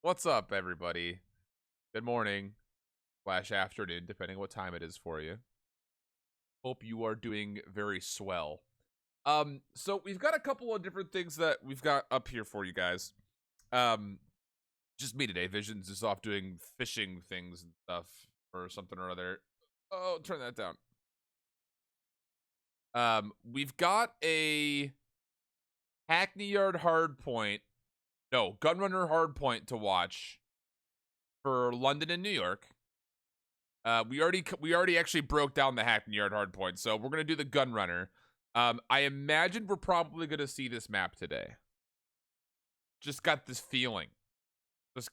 What's up, everybody? Good morning slash afternoon, depending what time it is for you. Hope you are doing very swell. So we've got a couple of different things that we've got up here for you guys. Just me today. Visions is off doing fishing things and stuff or something or other. Oh, turn that down. We've got a Hackney Yard hardpoint. No, Gunrunner hardpoint to watch for London and New York. We already actually broke down the Hackney Yard hardpoint, so we're gonna do the Gunrunner. I imagine we're probably gonna see this map today. Just got this feeling.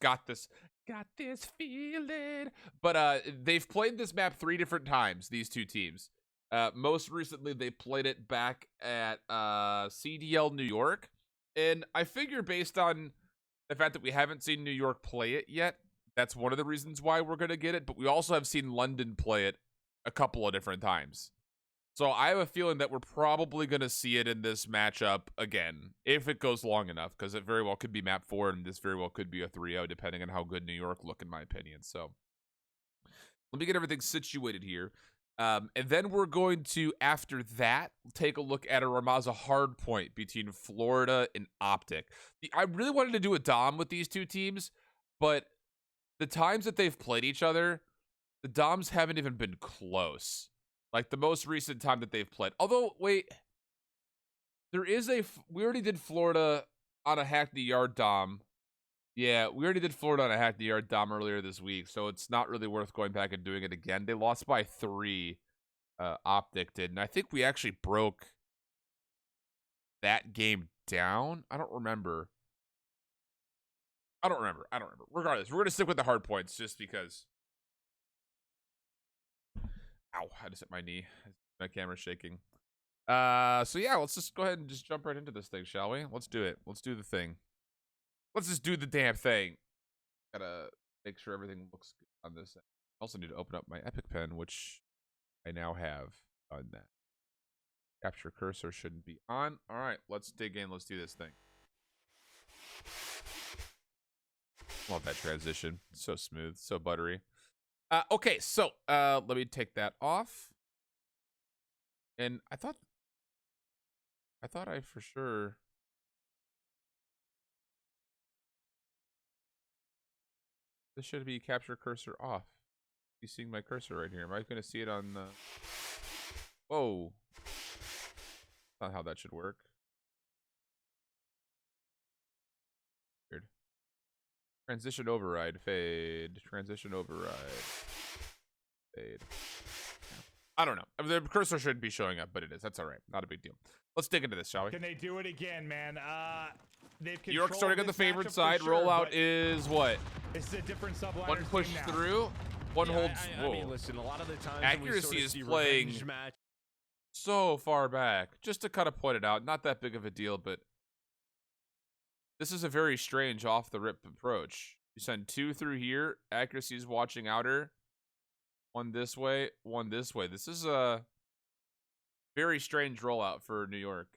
Got this feeling. But they've played this map 3 different times. These two teams. Most recently, they played it back at CDL New York, and I figure based on the fact that we haven't seen New York play it yet, that's one of the reasons why we're going to get it. But we also have seen London play it a couple of different times. So I have a feeling that we're probably going to see it in this matchup again, if it goes long enough, because it very well could be map 4, and this very well could be a 3-0, depending on how good New York look, in my opinion. So let me get everything situated here. And then we're going to, after that, take a look at a Ramaza hardpoint between Florida and OpTic. I really wanted to do a Dom with these two teams, but the times that they've played each other, the Doms haven't even been close. Like the most recent time that they've played. Although, wait, we already did Florida on a Hackney Yard Dom. Yeah, we already did Florida on a Hackney Yard Dom earlier this week, so it's not really worth going back and doing it again. They lost by 3, OpTic did, and I think we actually broke that game down. I don't remember. Regardless, we're going to stick with the hard points just because. Ow, I just hit my knee. My camera's shaking. So yeah, let's just go ahead and just jump right into this thing, shall we? Let's do it. Let's do the thing. Let's just do the damn thing. Gotta make sure everything looks good on this end. I also need to open up my Epic Pen, which I now have on that. Capture cursor shouldn't be on. All right, let's dig in. Let's do this thing. Love that transition. So smooth, so buttery. Okay, so let me take that off. And I thought I for sure. This should be capture cursor off. You seeing my cursor right here? Am I going to see it on the? Whoa. Not how that should work. Weird. Transition override. Fade. Transition override. Fade. I don't know. The cursor shouldn't be showing up, but it is. That's all right. Not a big deal. Let's dig into this, shall we? Can they do it again, man? York starting on the favored side. Sure, rollout is what? This is a different Subliners. One push through. One holds. I mean, listen, a lot of the times accuracy is playing so far back. Just to kind of point it out, not that big of a deal, but this is a very strange off the rip approach. You send 2 through here. Accuracy is watching outer. 1 this way, 1 this way. This is a very strange rollout for New York.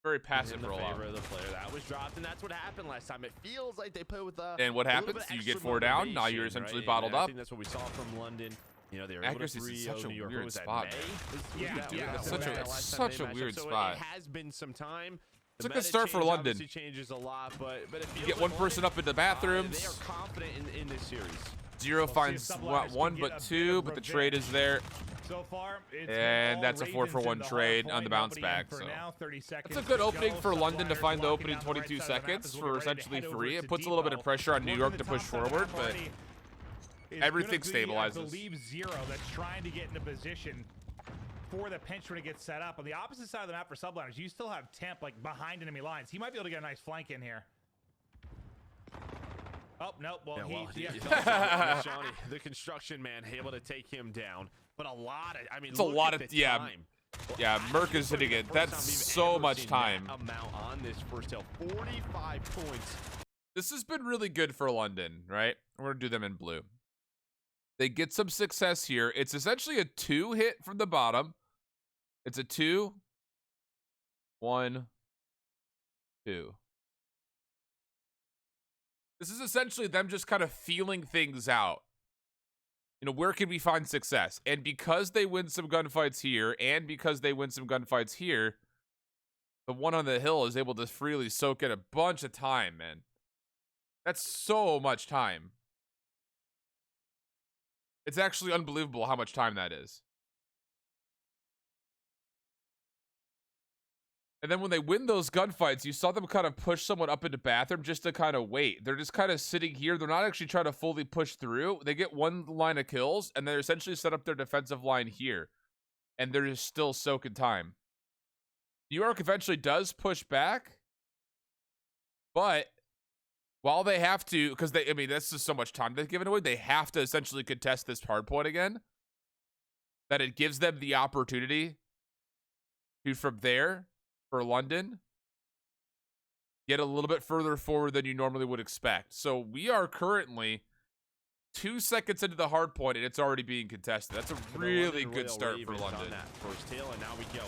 Very passive rollout. Of the player that was dropped, and that's what happened last time. It feels like they play with and what happens? You get 4 down. Now you're essentially bottled up. I think that's what we saw from London. You know, they were accuracy is such a weird spot. It's such a weird spot. It has been some time. It's a good start for London. Changes a lot, but you get 1 person up in the bathrooms. They are confident in this series. 0 finds 1 but 2, but the trade is there. So far, and that's a 4-for-1 trade on the bounce back. So that's a good opening for London to find the opening 22 seconds for essentially free. It puts a little bit of pressure on New York to push forward, but everything stabilizes. I believe 0 that's trying to get into position for the pinch when it gets set up. On the opposite side of the map for Subliners, you still have Temp like behind enemy lines. He might be able to get a nice flank in here. Oh, no. Well, Johnny, the construction man, able to take him down. But a lot of, I mean, it's a lot of, yeah, Merc is hitting it. That's so much time. Amount on this first hill, 45 points. This has been really good for London, right? We're going to do them in blue. They get some success here. It's essentially a 2 hit from the bottom. It's a 2, 1, 2. This is essentially them just kind of feeling things out. You know, where can we find success? And because they win some gunfights here, and because they win some gunfights here, the one on the hill is able to freely soak in a bunch of time, man. That's so much time. It's actually unbelievable how much time that is. And then when they win those gunfights, you saw them kind of push someone up into bathroom just to kind of wait. They're just kind of sitting here. They're not actually trying to fully push through. They get one line of kills, and they're essentially set up their defensive line here. And they're just still soaking time. New York eventually does push back. But while they have to, because I mean, that's just so much time they've given away, they have to essentially contest this hard point again. That it gives them the opportunity to, from there, for London, get a little bit further forward than you normally would expect. So we are currently 2 seconds into the hard point, and it's already being contested. That's a really good start for London. That first tail, and now we go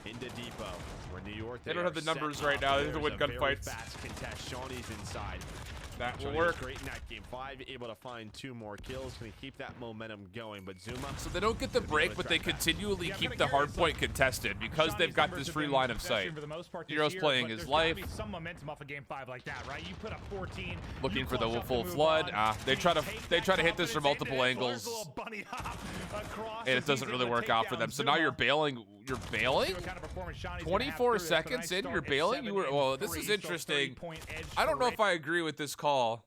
into Depot, where New York. They don't have the numbers right now. They have to win gunfights. Fast contest. Shawnee's inside. That will Johnny work. Great in that game 5, able to find 2 more kills. Can he keep that momentum going? But Zuma. So they don't get the break, but they continually keep the hard point contested because they've got this free line of sight. Hero's playing his life. Some momentum off of game 5 like that, right? You put up 14, looking for the full flood. They try to hit this from multiple angles, and it doesn't really work out for them. So now you're bailing. You're bailing. 24 seconds in, you're bailing. You were. Well, this is interesting. I don't know if I agree with this call.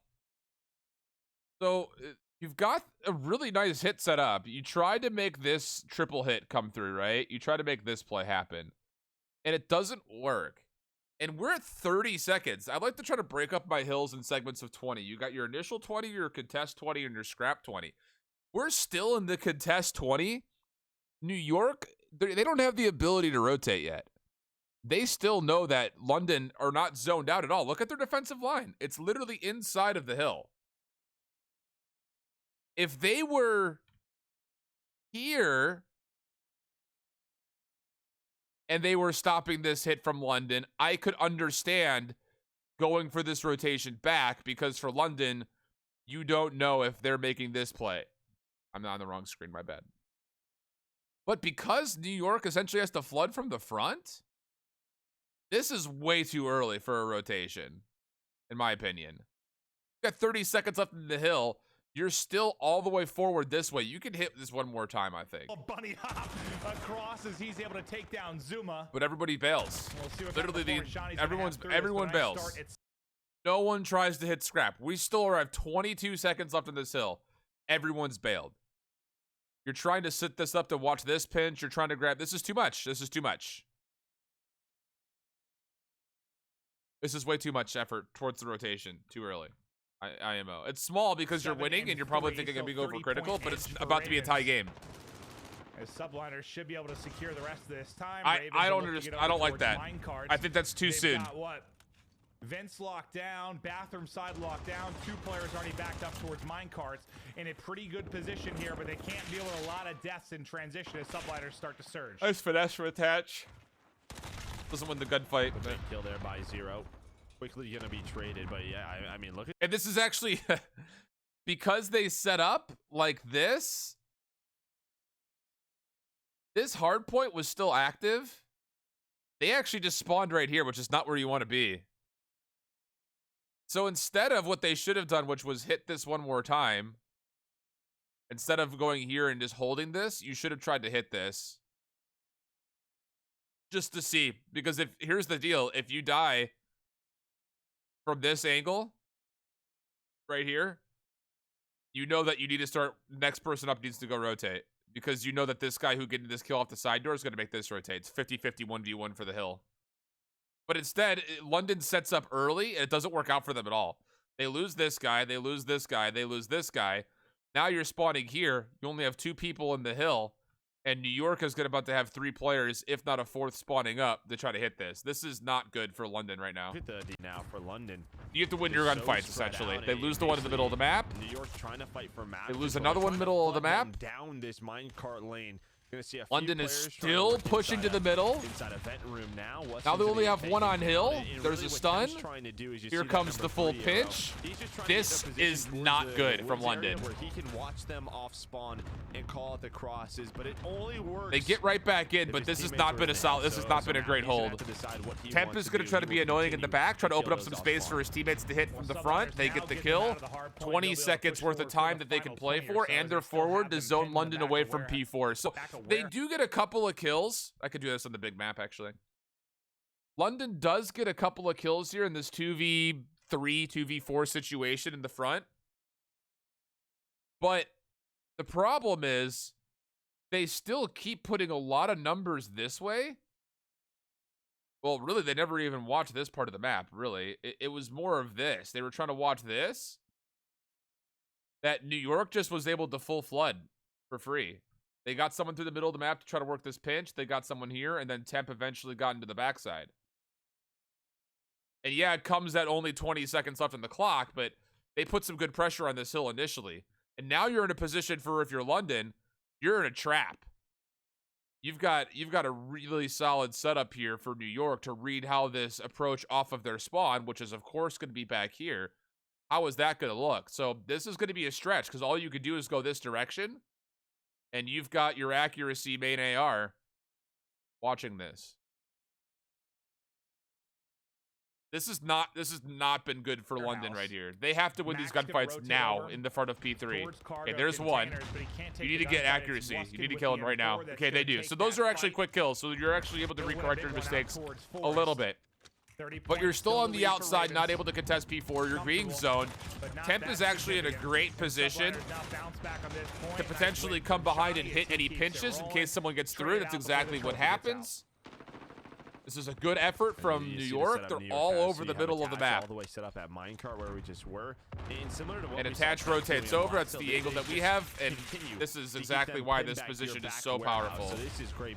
So you've got a really nice hit set up. You tried to make this triple hit come through, right? You try to make this play happen, and it doesn't work. And we're at 30 seconds. I'd like to try to break up my hills in segments of 20. You got your initial 20, your contest 20, and your scrap 20. We're still in the contest 20. New York, they don't have the ability to rotate yet. They still know that London are not zoned out at all. Look at their defensive line. It's literally inside of the hill. If they were here and they were stopping this hit from London, I could understand going for this rotation back, because for London, you don't know if they're making this play. I'm not on the wrong screen, my bad. But because New York essentially has to flood from the front, this is way too early for a rotation, in my opinion. You got 30 seconds left in the hill. You're still all the way forward this way. You can hit this one more time, I think. Bunny hop across as he's able to take down Zuma. But everybody bails. We'll literally, everyone bails. No one tries to hit scrap. We still have 22 seconds left in this hill. Everyone's bailed. You're trying to sit this up to watch this pinch. You're trying to grab. This is too much. This is too much. This is way too much effort towards the rotation. Too early. IMO. It's small because you're winning and you're probably thinking I'm going to go for critical, but it's about to be a tie game. As Subliners should be able to secure the rest of this time. I don't understand. I don't like that. I think that's too soon. Got what? Vents locked down, bathroom side locked down. 2 players already backed up towards minecarts in a pretty good position here, but they can't deal with a lot of deaths in transition as Subliners start to surge. Nice finesse for attach. Doesn't win the gunfight. Big kill there by 0. Quickly gonna be traded, but yeah, I mean, look at. And this is actually because they set up like this. This hard point was still active. They actually just spawned right here, which is not where you want to be. So instead of what they should have done, which was hit this one more time, instead of going here and just holding this, you should have tried to hit this. Just to see, because here's the deal, if you die from this angle, right here, you know that you need to start, next person up needs to go rotate. Because you know that this guy who getting this kill off the side door is going to make this rotate. It's 50-50, 1v1 for the hill. But instead, London sets up early, and it doesn't work out for them at all. They lose this guy, they lose this guy, they lose this guy. Now you're spawning here. You only have 2 people in the hill. And New York is about to have 3 players, if not a 4th, spawning up to try to hit this. This is not good for London right now. Look at the now for London. You have to win your gunfights, essentially. They lose the one in the middle of the map. New York trying to fight for map. They lose another one in the middle of the map. Down this minecart lane. Gonna see a few London is players trying to still work pushing to inside the middle. Inside a vent room now. Now they only have one on Hill. And There's really a what stun. Tim's trying to do is you Here see that comes number the full 3 pinch. arrow. He's just trying to This get the position is towards not the good from woods area London. where he can watch them off spawn and call out the crosses, but it only works. They get right back in, if but his this has teammates not are been a in solid. there. This has not So been a now great he's gonna hold. have to decide what he Temp wants is going to do. try to He be will annoying in the continue back, try to to open kill up some those space off for his teammates to hit from the front. They get the kill. 20 seconds worth of time that they can play for, and they're forward to zone London away from P4. So they do get a couple of kills. I could do this on the big map, actually. London does get a couple of kills here in this 2v3, 2v4 situation in the front. But the problem is they still keep putting a lot of numbers this way. Well, really, they never even watched this part of the map, really. It was more of this. They were trying to watch this. That New York just was able to full flood for free. They got someone through the middle of the map to try to work this pinch. They got someone here, and then Temp eventually got into the backside. And yeah, it comes at only 20 seconds left on the clock, but they put some good pressure on this hill initially. And now you're in a position for, if you're London, you're in a trap. You've got a really solid setup here for New York to read how this approach off of their spawn, which is of course going to be back here. How is that going to look? So this is going to be a stretch because all you could do is go this direction. And you've got your accuracy main AR watching this. This has not been good for London right here. They have to win these gunfights now in the front of P3. Okay, there's one. You need to get accuracy. You need to kill him right now. Okay, they do. So those are actually quick kills. So you're actually able to recorrect your mistakes a little bit. But you're still on the outside, not able to contest P4. You're being zoned. Temp is actually in a great position to potentially come behind and hit any pinches in case someone gets through. That's exactly what happens. This is a good effort from New York. They're all over the middle of the map. All the way set up at minecart where we just were. And similar to what and we attach saw rotates over. That's so the angle that we have. And this is exactly why this position is so powerful. So this is great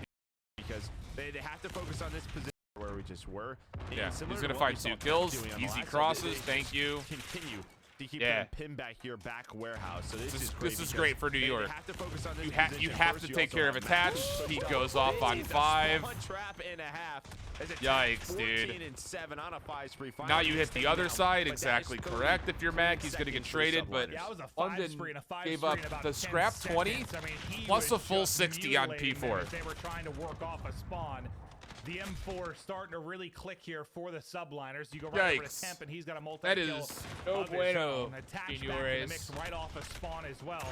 because they have to focus on this position where we just were. And yeah, he's going to find 2 kills. Easy crosses. Thank you. Continue to keep them pinned back here, back warehouse. So this is great for New York. Have to focus on this you have to take care of attach. He goes off on 5. Trap and a half. Yikes, dude. And 7 on a 5 spree. Now you hit the other side. Exactly correct. If you're Mac, he's going to get traded. But London gave up the scrap 20 plus a full 60 on P4. They were trying to work off a spawn. The M4 starting to really click here for the Subliners. You go right over to Temp, and he's got a multi-kill. That is no bueno, Attached back in the mix right off a spawn as well.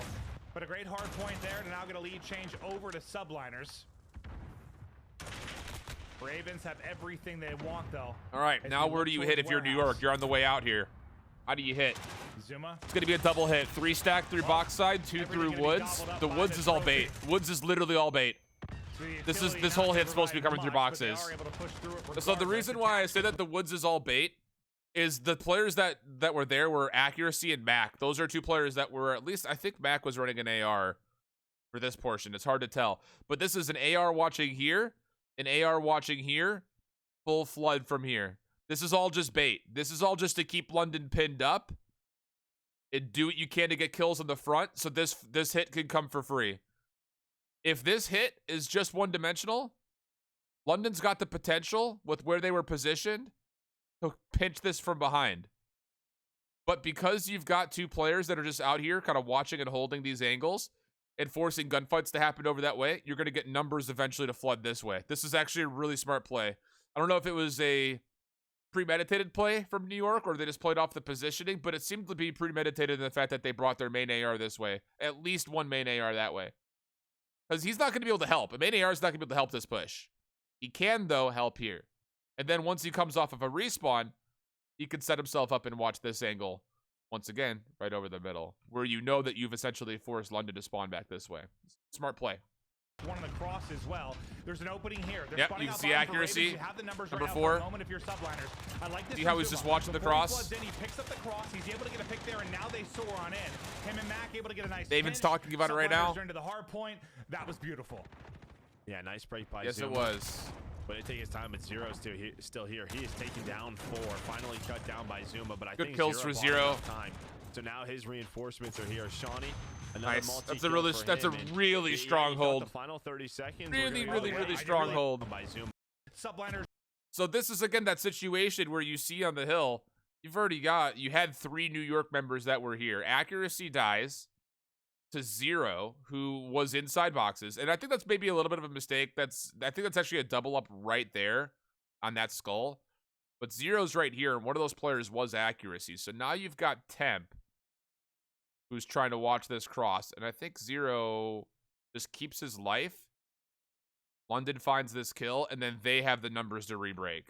But a great hard point there to now get a lead change over to Subliners. Ravens have everything they want, though. All right, now where do you hit if you're New York? You're on the way out here. How do you hit? Zuma. It's going to be a double hit. 3 stack through box side, 2 through woods. The woods is all bait. Woods is literally all bait. This whole hit's supposed to be coming through boxes. So the reason why I say that the woods is all bait is the players that were there were accuracy and Mac. Those are 2 players that were, at least I think Mac was running an AR for this portion. It's hard to tell. But this is an AR watching here, an AR watching here, full flood from here. This is all just bait. This is all just to keep London pinned up and do what you can to get kills on the front. So this hit can come for free. If this hit is just one-dimensional, London's got the potential with where they were positioned to pinch this from behind. But because you've got 2 players that are just out here kind of watching and holding these angles and forcing gunfights to happen over that way, you're going to get numbers eventually to flood this way. This is actually a really smart play. I don't know if it was a premeditated play from New York or they just played off the positioning, but it seemed to be premeditated in the fact that they brought their main AR this way. At least one main AR that way. Because he's not going to be able to help. A main AR is not going to be able to help this push. He can, though, help here. And then once he comes off of a respawn, he can set himself up and watch this angle. Once again, right over the middle. Where you know that you've essentially forced London to spawn back this way. Smart play. One on the cross as well. There's an opening here. Yep, you can see accuracy. Number 4. If you're Subliners. I like this. See how he's just watching the cross? He picks up the cross. He's able to get a pick there, and now they soar on in. Him and Mac able to get a nice David's pinch. talking about it right now. Into the hard point. That was beautiful. Yeah, nice break by Yes, Zuma. it was. But it takes his time, but Zero's still here. He is taken down 4. Finally cut down by Zuma, but I think kills for Zero. Time So now his reinforcements are here. Shawnee, another Nice. That's a multi-kill really for that's a him, and really he strong thought hold. The final 30 seconds. Really strong hold. By Zoom. Subliners. So this is again that situation where you see on the hill, you had 3 New York members that were here. Accuracy dies to 0, who was inside boxes, and I think that's maybe a little bit of a mistake. I think that's actually a double up right there on that skull, but 0's right here, and one of those players was Accuracy. So now you've got Temp, who's trying to watch this cross, and I think 0 just keeps his life. London finds this kill, and then they have the numbers to re-break.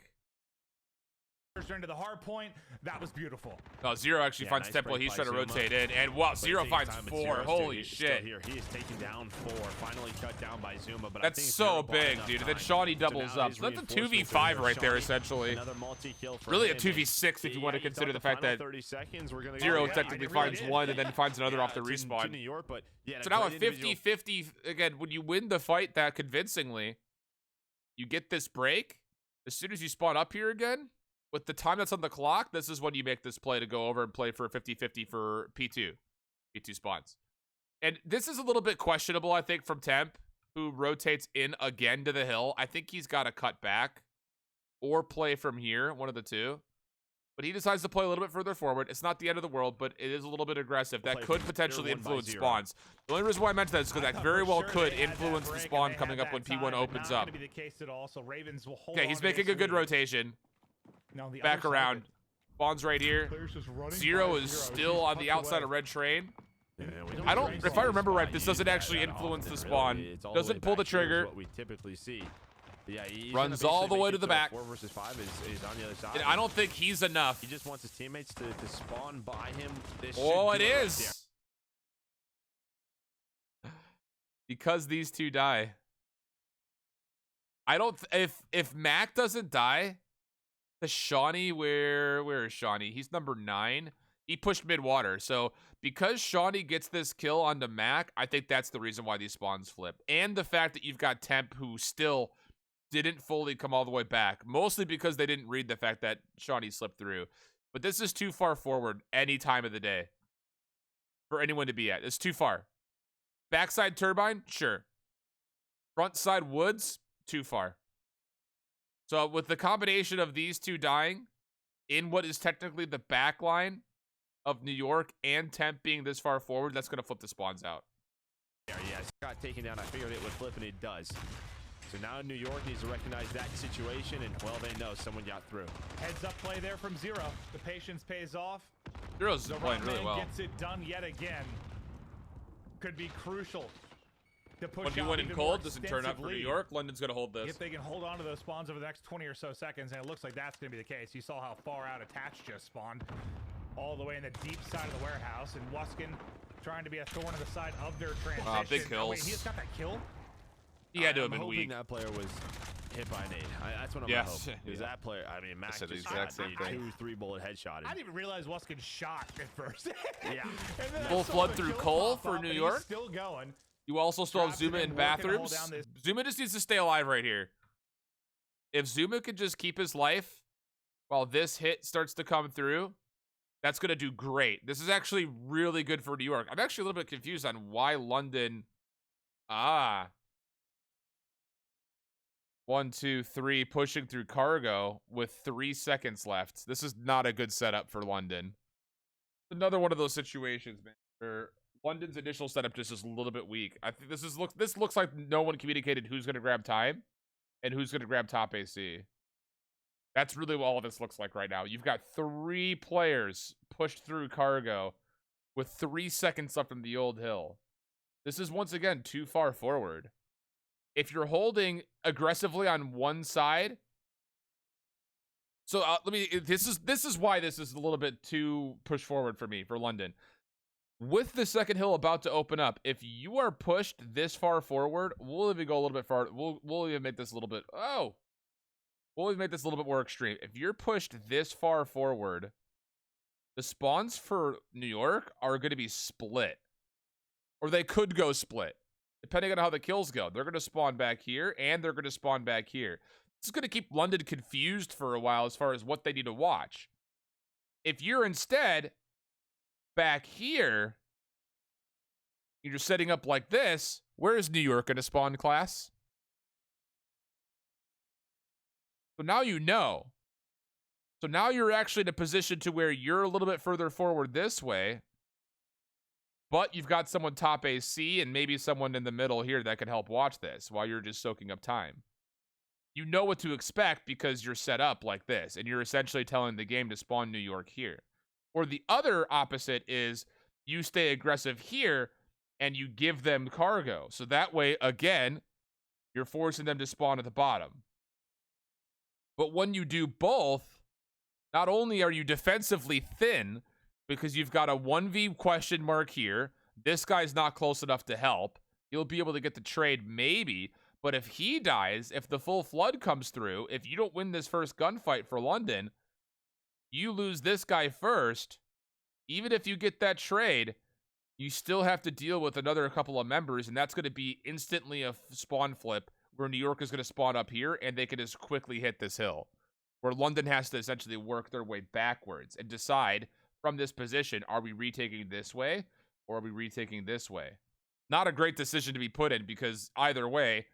Into the hard point. That was beautiful. No, 0 actually finds nice Temple. break He's by trying to Zuma. rotate in, and wow, But 0 taking finds time at 4. Zero, Holy he's shit. still here. He is taking down 4. Finally cut down by Zuma, but That's I think so 0 bought big, enough dude. And then time. Shawnee So doubles now up. his So that's a reinforcements 2v5 are here. right there, Shawnee, essentially. Another multi-kill for Really a him, and 2v6 if you want to he consider thought the fact final that 30 seconds, we're gonna 0 go technically it really finds did. 1 and then finds another off the to respawn. New York, but yeah, So now a great individual- 50-50, again, when you win the fight that convincingly, you get this break. As soon as you spawn up here again, with the time that's on the clock, this is when you make this play to go over and play for a 50-50 for P2 spawns. And this is a little bit questionable, I think, from Temp, who rotates in again to the hill. I think he's got to cut back or play from here, one of the two. But he decides to play a little bit further forward. It's not the end of the world, but it is a little bit aggressive. That could potentially influence spawns. The only reason why I mentioned that is because that very well could influence the spawn coming up when P1 opens up. Okay, he's making a good rotation. Back around. Spawn's right here. 0 is still on the outside of Red Train. Yeah, if I remember right, this doesn't actually influence the spawn. Doesn't pull the trigger. What we typically see. Yeah, Runs all the way to the back. 4 versus 5 is on the other side. And I don't think he's enough. He just wants his teammates to spawn by him. Oh, it is. Because these two die. I don't. If Mac doesn't die, the Shawnee, where is Shawnee? He's number 9. He pushed mid-water. So because Shawnee gets this kill onto Mac, I think that's the reason why these spawns flip. And the fact that you've got Temp, who still didn't fully come all the way back. Mostly because they didn't read the fact that Shawnee slipped through. But this is too far forward any time of the day for anyone to be at. It's too far. Backside turbine? Sure. Front side woods? Too far. So with the combination of these two dying in what is technically the back line of New York and Temp being this far forward, that's going to flip the spawns out. Yeah, got taken down. I figured it would flip, and it does. So now New York needs to recognize that situation, and, well, they know someone got through. Heads up play there from 0. The patience pays off. 0's playing really well. Gets it done yet again. Could be crucial to push when you win in cold, doesn't turn up for New York. London's going to hold this. If they can hold on to those spawns over the next 20 or so seconds, and it looks like that's going to be the case. You saw how far out attached just spawned. All the way in the deep side of the warehouse, and Wuskin trying to be a thorn in the side of their transition. Big kills. Oh, wait, he just got that kill? He had to have been hoping weak. That player was hit by an nade. That's what I'm hoping. Because that player, I mean, Max said the just exact got same a thing. 2-3 bullet headshot. I didn't even realize Wuskin shot at first. Yeah. Full flood through Cole for New York. Still going. You also still have Zuma in bathrooms. Zuma just needs to stay alive right here. If Zuma could just keep his life while this hit starts to come through, that's going to do great. This is actually really good for New York. I'm actually a little bit confused on why London... 1, 2, 3, pushing through cargo with 3 seconds left. This is not a good setup for London. Another one of those situations, man, where London's initial setup just is a little bit weak. I think this looks like no one communicated who's going to grab time and who's going to grab top AC. That's really what all of this looks like right now. You've got 3 players pushed through cargo with 3 seconds left from the old hill. This is once again too far forward. If you're holding aggressively on one side, so this is why this is a little bit too push forward for me, for London. With the second hill about to open up, if you are pushed this far forward, we'll even go a little bit far. We'll even make this a little bit. We'll even make this a little bit more extreme. If you're pushed this far forward, the spawns for New York are going to be split, or they could go split, depending on how the kills go. They're going to spawn back here, and they're going to spawn back here. This is going to keep London confused for a while as far as what they need to watch. If you're instead back here, you're setting up like this, where is New York going to spawn, class? So now you know. So now you're actually in a position to where you're a little bit further forward this way, but you've got someone top AC and maybe someone in the middle here that can help watch this while you're just soaking up time. You know what to expect because you're set up like this, and you're essentially telling the game to spawn New York here. Or the other opposite is you stay aggressive here and you give them cargo. So that way, again, you're forcing them to spawn at the bottom. But when you do both, not only are you defensively thin because you've got a 1v question mark here, this guy's not close enough to help. You'll be able to get the trade maybe, but if he dies, if the full flood comes through, if you don't win this first gunfight for London, you lose this guy first. Even if you get that trade, you still have to deal with another couple of members, and that's going to be instantly a spawn flip where New York is going to spawn up here, and they can just quickly hit this hill, where London has to essentially work their way backwards and decide from this position, are we retaking this way or are we retaking this way? Not a great decision to be put in, because either way,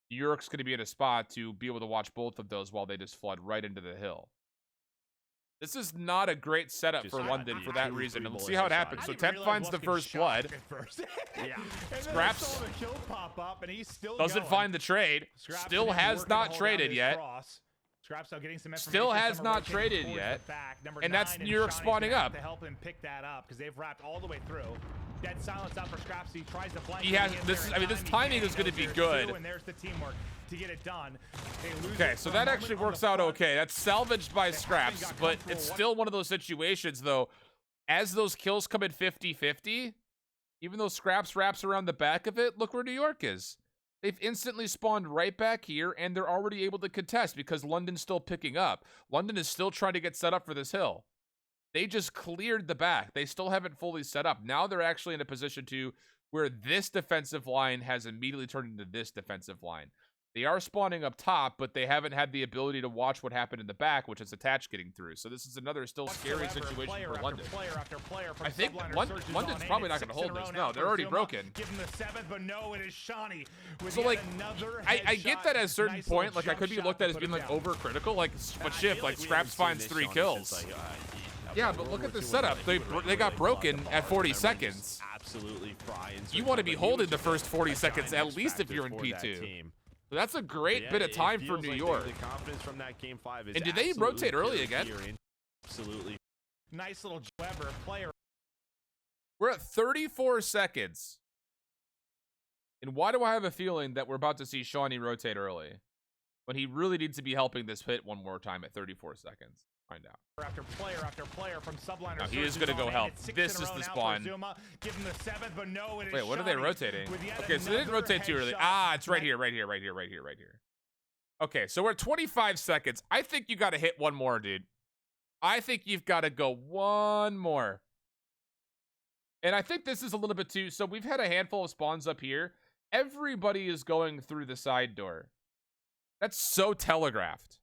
New York's going to be in a spot to be able to watch both of those while they just flood right into the hill. This is not a great setup for London for that reason. And we'll see how it happens. So Ted finds the first flood. Yeah. Scraps doesn't find the trade. Still has not traded yet. Still has not traded yet. And that's New York spawning up. To help him pick that up because they've wrapped all the way through. Dead silence up for Scraps. He tries to flank. He has this. I mean, this timing is going to be good. And there's the teamwork to get it done. Okay, so that actually works out okay. That's salvaged by Scraps, but it's still one of those situations, though. As those kills come in 50-50, even though Scraps wraps around the back of it, look where New York is. They've instantly spawned right back here, and they're already able to contest because London's still picking up. London is still trying to get set up for this hill. They just cleared the back. They still haven't fully set up. Now they're actually in a position to where this defensive line has immediately turned into this defensive line. They are spawning up top, but they haven't had the ability to watch what happened in the back, which is attached getting through. So this is another still scary situation for London. I think London's probably not going to hold this. No, they're already broken. So, like, I get that at a certain point. Like, I could be looked at as being, like, overcritical. Like, but Shift, like, Scraps finds 3 kills. Yeah, but look at the setup. They got broken at 40 seconds. Absolutely fry. You want to be holding the first 40 seconds at least if you're in P2. So that's a great bit of time for New York. The confidence from that game 5 is and did they rotate early again? Absolutely. Nice little Weber player. We're at 34 seconds. And why do I have a feeling that we're about to see Shawnee rotate early when he really needs to be helping this hit one more time at 34 seconds? Find out. After player from Subliners. No, he is going to go help. This is the spawn. Give him the 7th, but no, it is Wait, what are they rotating? Okay, so they didn't rotate too early. Ah, it's right here. Okay, so we're at 25 seconds. I think you got to hit one more, dude. I think you've got to go one more. And I think this is a little bit too. So we've had a handful of spawns up here. Everybody is going through the side door. That's so telegraphed.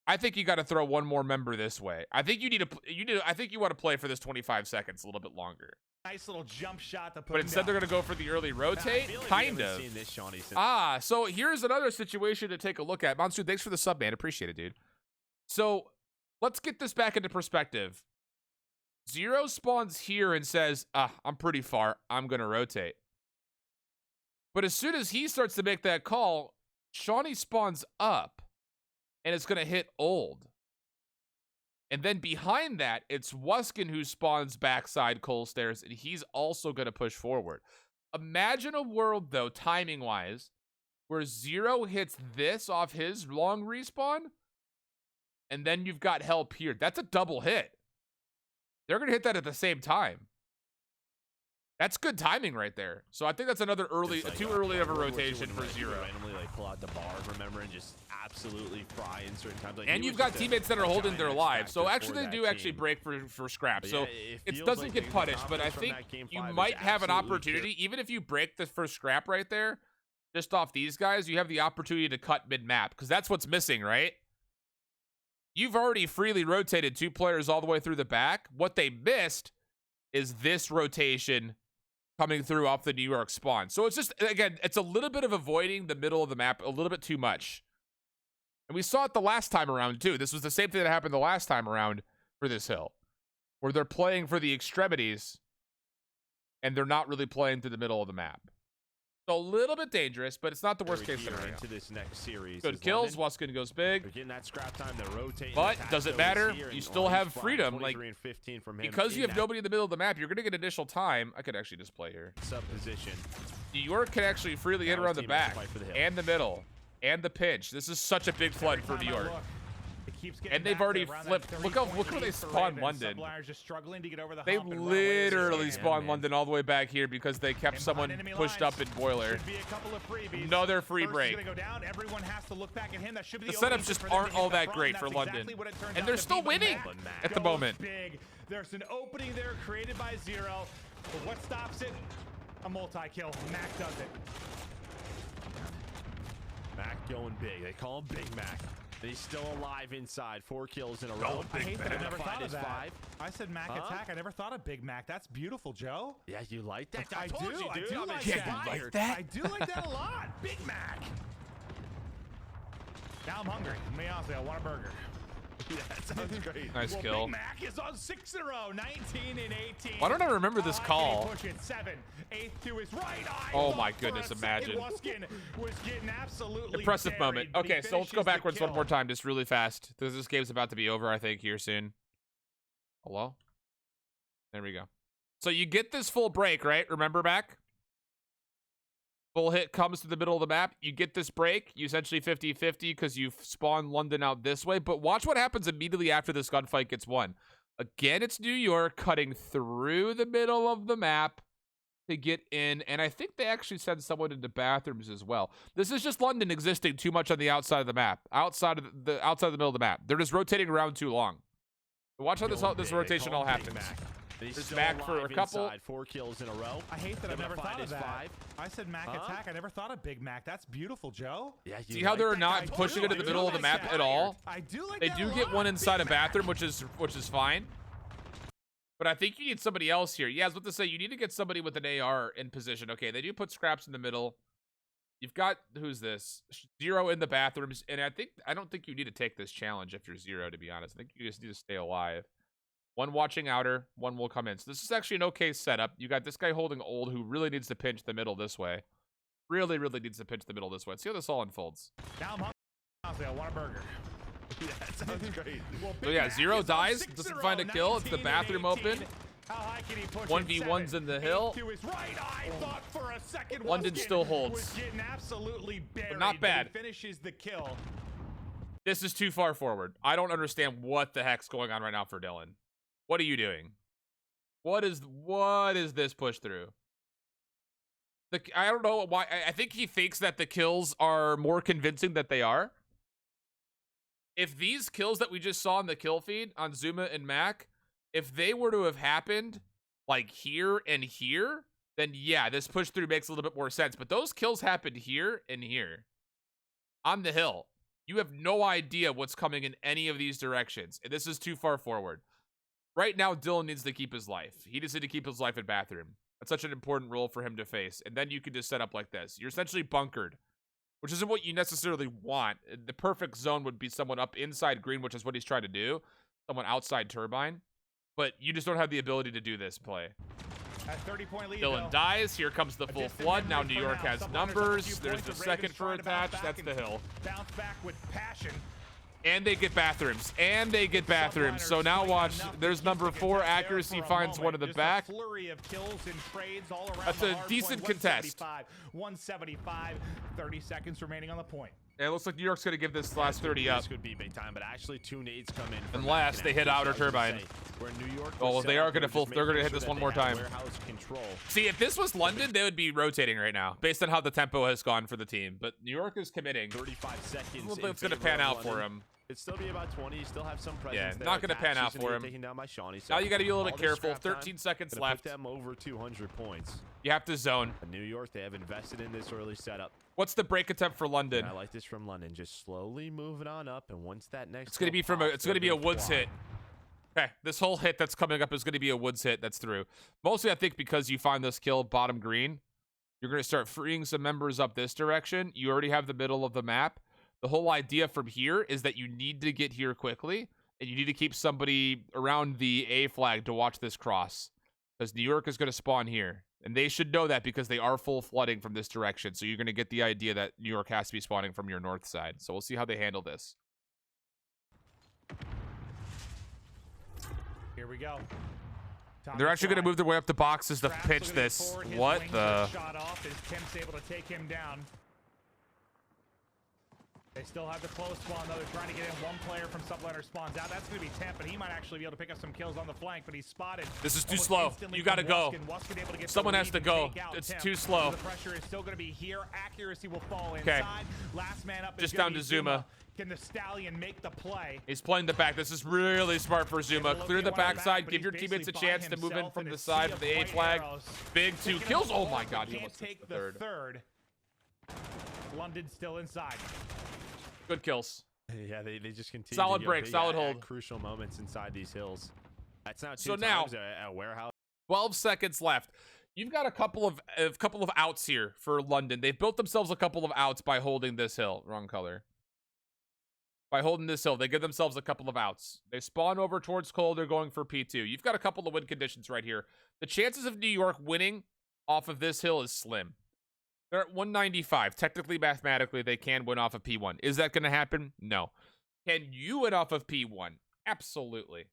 I think you got to throw one more member this way. I think I think you want to play for this 25 seconds a little bit longer. Nice little jump shot to put but instead they're going to go for the early rotate. Like kind of. So here's another situation to take a look at. Monster, thanks for the sub, man. Appreciate it, dude. So let's get this back into perspective. Zero spawns here and says, I'm pretty far. I'm going to rotate. But as soon as he starts to make that call, Shawnee spawns up. And it's going to hit old. And then behind that, it's Wuskin who spawns backside Cole Stairs, and he's also going to push forward. Imagine a world, though, timing-wise, where Zero hits this off his long respawn, and then you've got help here. That's a double hit. They're going to hit that at the same time. That's good timing right there. So I think that's another early, too early of a rotation for Zero. Randomly pull out the bar, remember, and just absolutely fry in certain times. And you've got teammates that are holding their lives. So actually, they do actually break for Scraps. So it doesn't get punished, but I think you might have an opportunity, even if you break the first Scrap right there, just off these guys, you have the opportunity to cut mid-map, because that's what's missing, right? You've already freely rotated 2 players all the way through the back. What they missed is this rotation coming through off the New York spawn. So it's just, again, it's a little bit of avoiding the middle of the map a little bit too much. And we saw it the last time around, too. This was the same thing that happened the last time around for this hill, where they're playing for the extremities, and they're not really playing through the middle of the map. So a little bit dangerous, but it's not the worst case scenario. Into this next series good kills. Waskin goes big. They're getting that scrap time. They're rotating. But does it matter? You still have freedom. Like, because you have nobody in the middle of the map, you're going to get additional time. I could actually just play here. Sub position. New York can actually freely hit around the back and the middle and the pinch. This is such a big flood for New York. And they've already flipped. Look how they spawned London. They literally spawned London all the way back here because they kept someone pushed up in boiler. Another free break. The setups just aren't all that great for London. And they're still winning at the moment. There's an opening there created by Zero. But what stops it? A multi-kill. Mac does it. Mac going big. They call him Big Mac. He's still alive inside. 4 kills in a row. I hate that I never thought of that. I said Mac attack. I never thought of Big Mac. That's beautiful, Joe. Yeah, you like that? I do. I do like that. I do like that a lot. Big Mac. Now I'm hungry. To be honest, I want a burger. Yeah, that sounds great. Nice kill. Big Mac is on 6 in a row. 19 and 18. Why don't I remember this call? Push it. 7. 8th to his right. Oh my goodness, imagine. Waskin was getting absolutely impressive buried, moment. Okay, so let's go backwards one more time. time, just really fast. This game's about to be over, I think, here soon. Hello? There we go. So you get this full break, right? Remember back? Full hit comes to the middle of the map. You get this break. You essentially 50-50 because you've spawned London out this way. But watch what happens immediately after this gunfight gets won. Again, it's New York cutting through the middle of the map to get in. And I think they actually send someone into bathrooms as well. This is just London existing too much on the outside of the map. Outside of the middle of the map. They're just rotating around too long. Watch how this rotation all happens. There's Mac for a couple. 4 kills in a row. I hate that I've never thought of that. I said Mac attack. I never thought of Big Mac. That's beautiful, Joe. Yeah, see how they're not pushing it to the middle of the map at all? I do like they do get one inside a bathroom, which is fine. But I think you need somebody else here. Yeah, I was about to say, you need to get somebody with an AR in position. Okay, they do put scraps in the middle. You've got, who's this? Zero in the bathrooms. And I don't think you need to take this challenge if you're Zero, to be honest. I think you just need to stay alive. One watching outer, one will come in. So this is actually an okay setup. You got this guy holding old who really needs to pinch the middle this way. Really, really needs to pinch the middle this way. Let's see how this all unfolds. Now I'm hungry. I want a burger. Yeah, that sounds great. So yeah, Zero dies, doesn't find a kill. It's the bathroom open. How high can he push 1v1's in the hill. To his right. I thought for a second London still holds. Was getting absolutely buried, but not bad. But he finishes the kill. This is too far forward. I don't understand what the heck's going on right now for Dylan. What are you doing? What is this push through? I don't know why. I think he thinks that the kills are more convincing than they are. If these kills that we just saw in the kill feed on Zuma and Mac, if they were to have happened like here and here, then yeah, this push through makes a little bit more sense. But those kills happened here and here on the hill. You have no idea what's coming in any of these directions. And this is too far forward. Right now, Dylan needs to keep his life. He just needs to keep his life in bathroom. That's such an important role for him to face. And then you can just set up like this. You're essentially bunkered, which isn't what you necessarily want. The perfect zone would be someone up inside green, which is what he's trying to do. Someone outside turbine. But you just don't have the ability to do this play. At 30-point lead, Dylan dies. Here comes the full flood. Now New York has numbers. There's the second for attach. That's the hill. Bounce back with passion. And they get bathrooms. And they get bathrooms. So now watch. There's number 4. Accuracy finds one in the back. That's a decent contest. 175. 30 seconds remaining on the point. Yeah, it looks like New York's going to give this last 30 up. This could be big time, but actually 2 nades come in. Unless they hit outer turbine. Oh, they are going to they're going to hit this one more time. See, if this was London, they would be rotating right now, based on how the tempo has gone for the team. But New York is committing. 35 seconds. It's going to pan out for him. It'd still be about 20. You still have some presence there. Not going to pan out for him. Now you got to be a little bit careful. 13 seconds left. Put them over 200 points. You have to zone. New York, they have invested in this early setup. What's the break attempt for London? I like this from London. Just slowly moving on up, and once that next. It's going to be from it's going to be a woods hit. Okay, this whole hit that's coming up is going to be a woods hit that's through. Mostly, I think, because you find this kill bottom green, you're going to start freeing some members up this direction. You already have the middle of the map. The whole idea from here is that you need to get here quickly, and you need to keep somebody around the A flag to watch this cross, because New York is going to spawn here. And they should know that because they are full flooding from this direction. So you're going to get the idea that New York has to be spawning from your north side. So we'll see how they handle this. Here we go. They're actually going to move their way up the boxes to pitch this. What the? Shot off as Tim's able to take him down. They still have the close spawn, though. They're trying to get in. One player from Subliner spawns out. That's going to be Temp, and he might actually be able to pick up some kills on the flank, but he's spotted. This is too slow. You got to go. Someone has to go. It's too slow. So the pressure is still going to be here. Accuracy will fall inside. Okay. Last man up. Just down to Zuma. Can the Stallion make the play? He's playing the back. This is really smart for Zuma. Clear the backside. Give your teammates a chance to move in from the side of the A flag. Big 2 kills. Oh my god, he almost took the third. London still inside. Good kills. Yeah, they just continue. Solid break, solid hold. Crucial moments inside these hills. That's now so now a warehouse. 12 seconds left. You've got a couple of outs here for London. They've built themselves a couple of outs by holding this hill. Wrong color. By holding this hill, they give themselves a couple of outs. They spawn over towards Cole. They're going for P2. You've got a couple of win conditions right here. The chances of New York winning off of this hill is slim. They're at 195. Technically, mathematically, they can win off of P1. Is that going to happen? No. Can you win off of P1? Absolutely.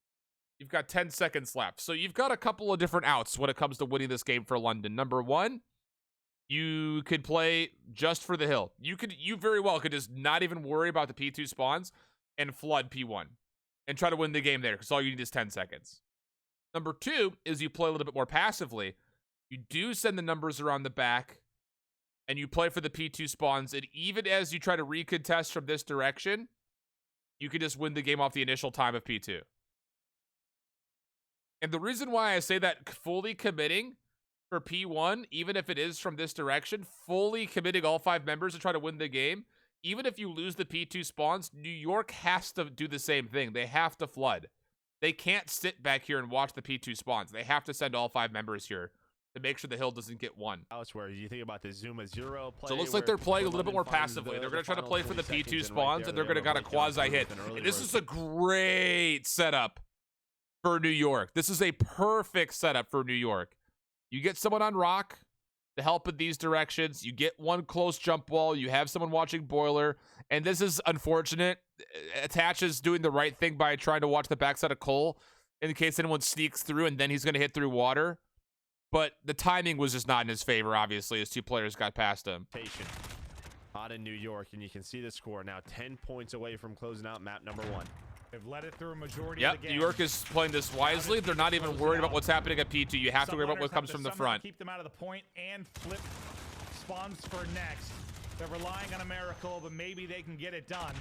You've got 10 seconds left. So you've got a couple of different outs when it comes to winning this game for London. Number one, you could play just for the hill. You very well could just not even worry about the P2 spawns and flood P1 and try to win the game there, because all you need is 10 seconds. Number two is you play a little bit more passively. You do send the numbers around the back, and you play for the P2 spawns, and even as you try to recontest from this direction, you can just win the game off the initial time of P2. And the reason why I say that fully committing for P1, even if it is from this direction, fully committing all 5 members to try to win the game, even if you lose the P2 spawns, New York has to do the same thing. They have to flood. They can't sit back here and watch the P2 spawns. They have to send all 5 members here to make sure the hill doesn't get won. Elsewhere, you think about the Zuma 0 play. So it looks like they're playing a little bit more passively. They're going to try to play for the P2 spawns, and they're going to got a quasi-hit. And this is a great setup for New York. This is a perfect setup for New York. You get someone on rock to help in these directions. You get one close jump wall. You have someone watching boiler. And this is unfortunate. Attach is doing the right thing by trying to watch the backside of Cole in case anyone sneaks through, and then he's going to hit through water. But the timing was just not in his favor, obviously, as 2 players got past him. Hot in New York, and you can see the score now 10 points away from closing out map number 1. They've let it through a majority of the game. New York is playing this wisely. They're not even worried about what's happening at P2. You have to worry about what comes from the front. Keep them out of the point and flip spawns for next. They're relying on a miracle, but maybe they can get it done.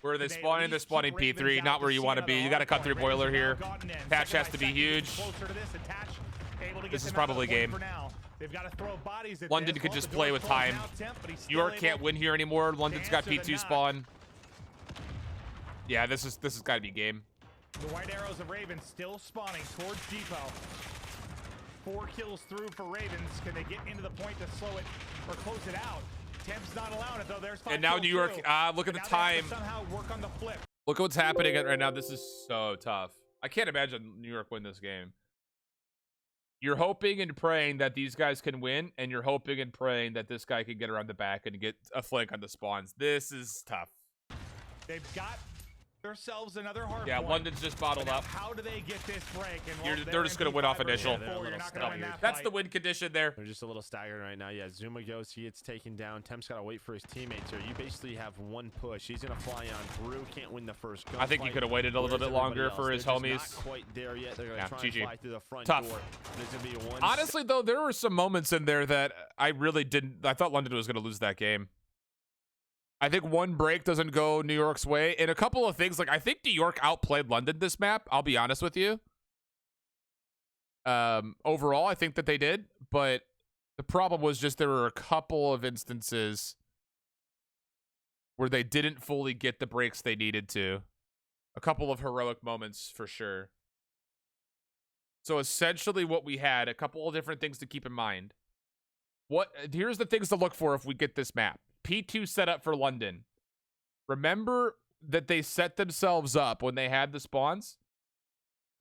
Where are they spawning? They're spawning P3, not where you want to be. You got to cut through boiler here. Attach has to be huge. This is probably game. They've got to throw bodies at London could just play with time. New York can't win here anymore. London's got P2 spawn. Yeah, this has got to be game. The white arrows of Ravens still spawning towards Depot. 4 kills through for Ravens. Can they get into the point to slow it or close it out? Temp's not allowing it though. There's 5 and now New York, look at the time. Somehow work on the flip. Look at what's happening right now. This is so tough. I can't imagine New York win this game. You're hoping and praying that these guys can win, and you're hoping and praying that this guy can get around the back and get a flank on the spawns. This is tough. They've got themselves another hard point. London's just bottled up. How do they get this break? And they're just going to win off initial. That's the win condition there. They're just a little staggered right now. Yeah, Zuma goes. He gets taken down. Temp's got to wait for his teammates here. You basically have one push. He's going to fly on through. Can't win the first gun. I think he could have waited a little bit longer for his homies. Not quite there yet. They're going to try and fly through the front Tough. door. There's going to be one. Honestly, though, there were some moments in there that I really didn't. I thought London was going to lose that game. I think one break doesn't go New York's way. And a couple of things, like I think New York outplayed London this map. I'll be honest with you. Overall, I think that they did. But the problem was just there were a couple of instances where they didn't fully get the breaks they needed to. A couple of heroic moments for sure. So essentially what we had, a couple of different things to keep in mind. Here's the things to look for if we get this map. P2 set up for London. Remember that they set themselves up when they had the spawns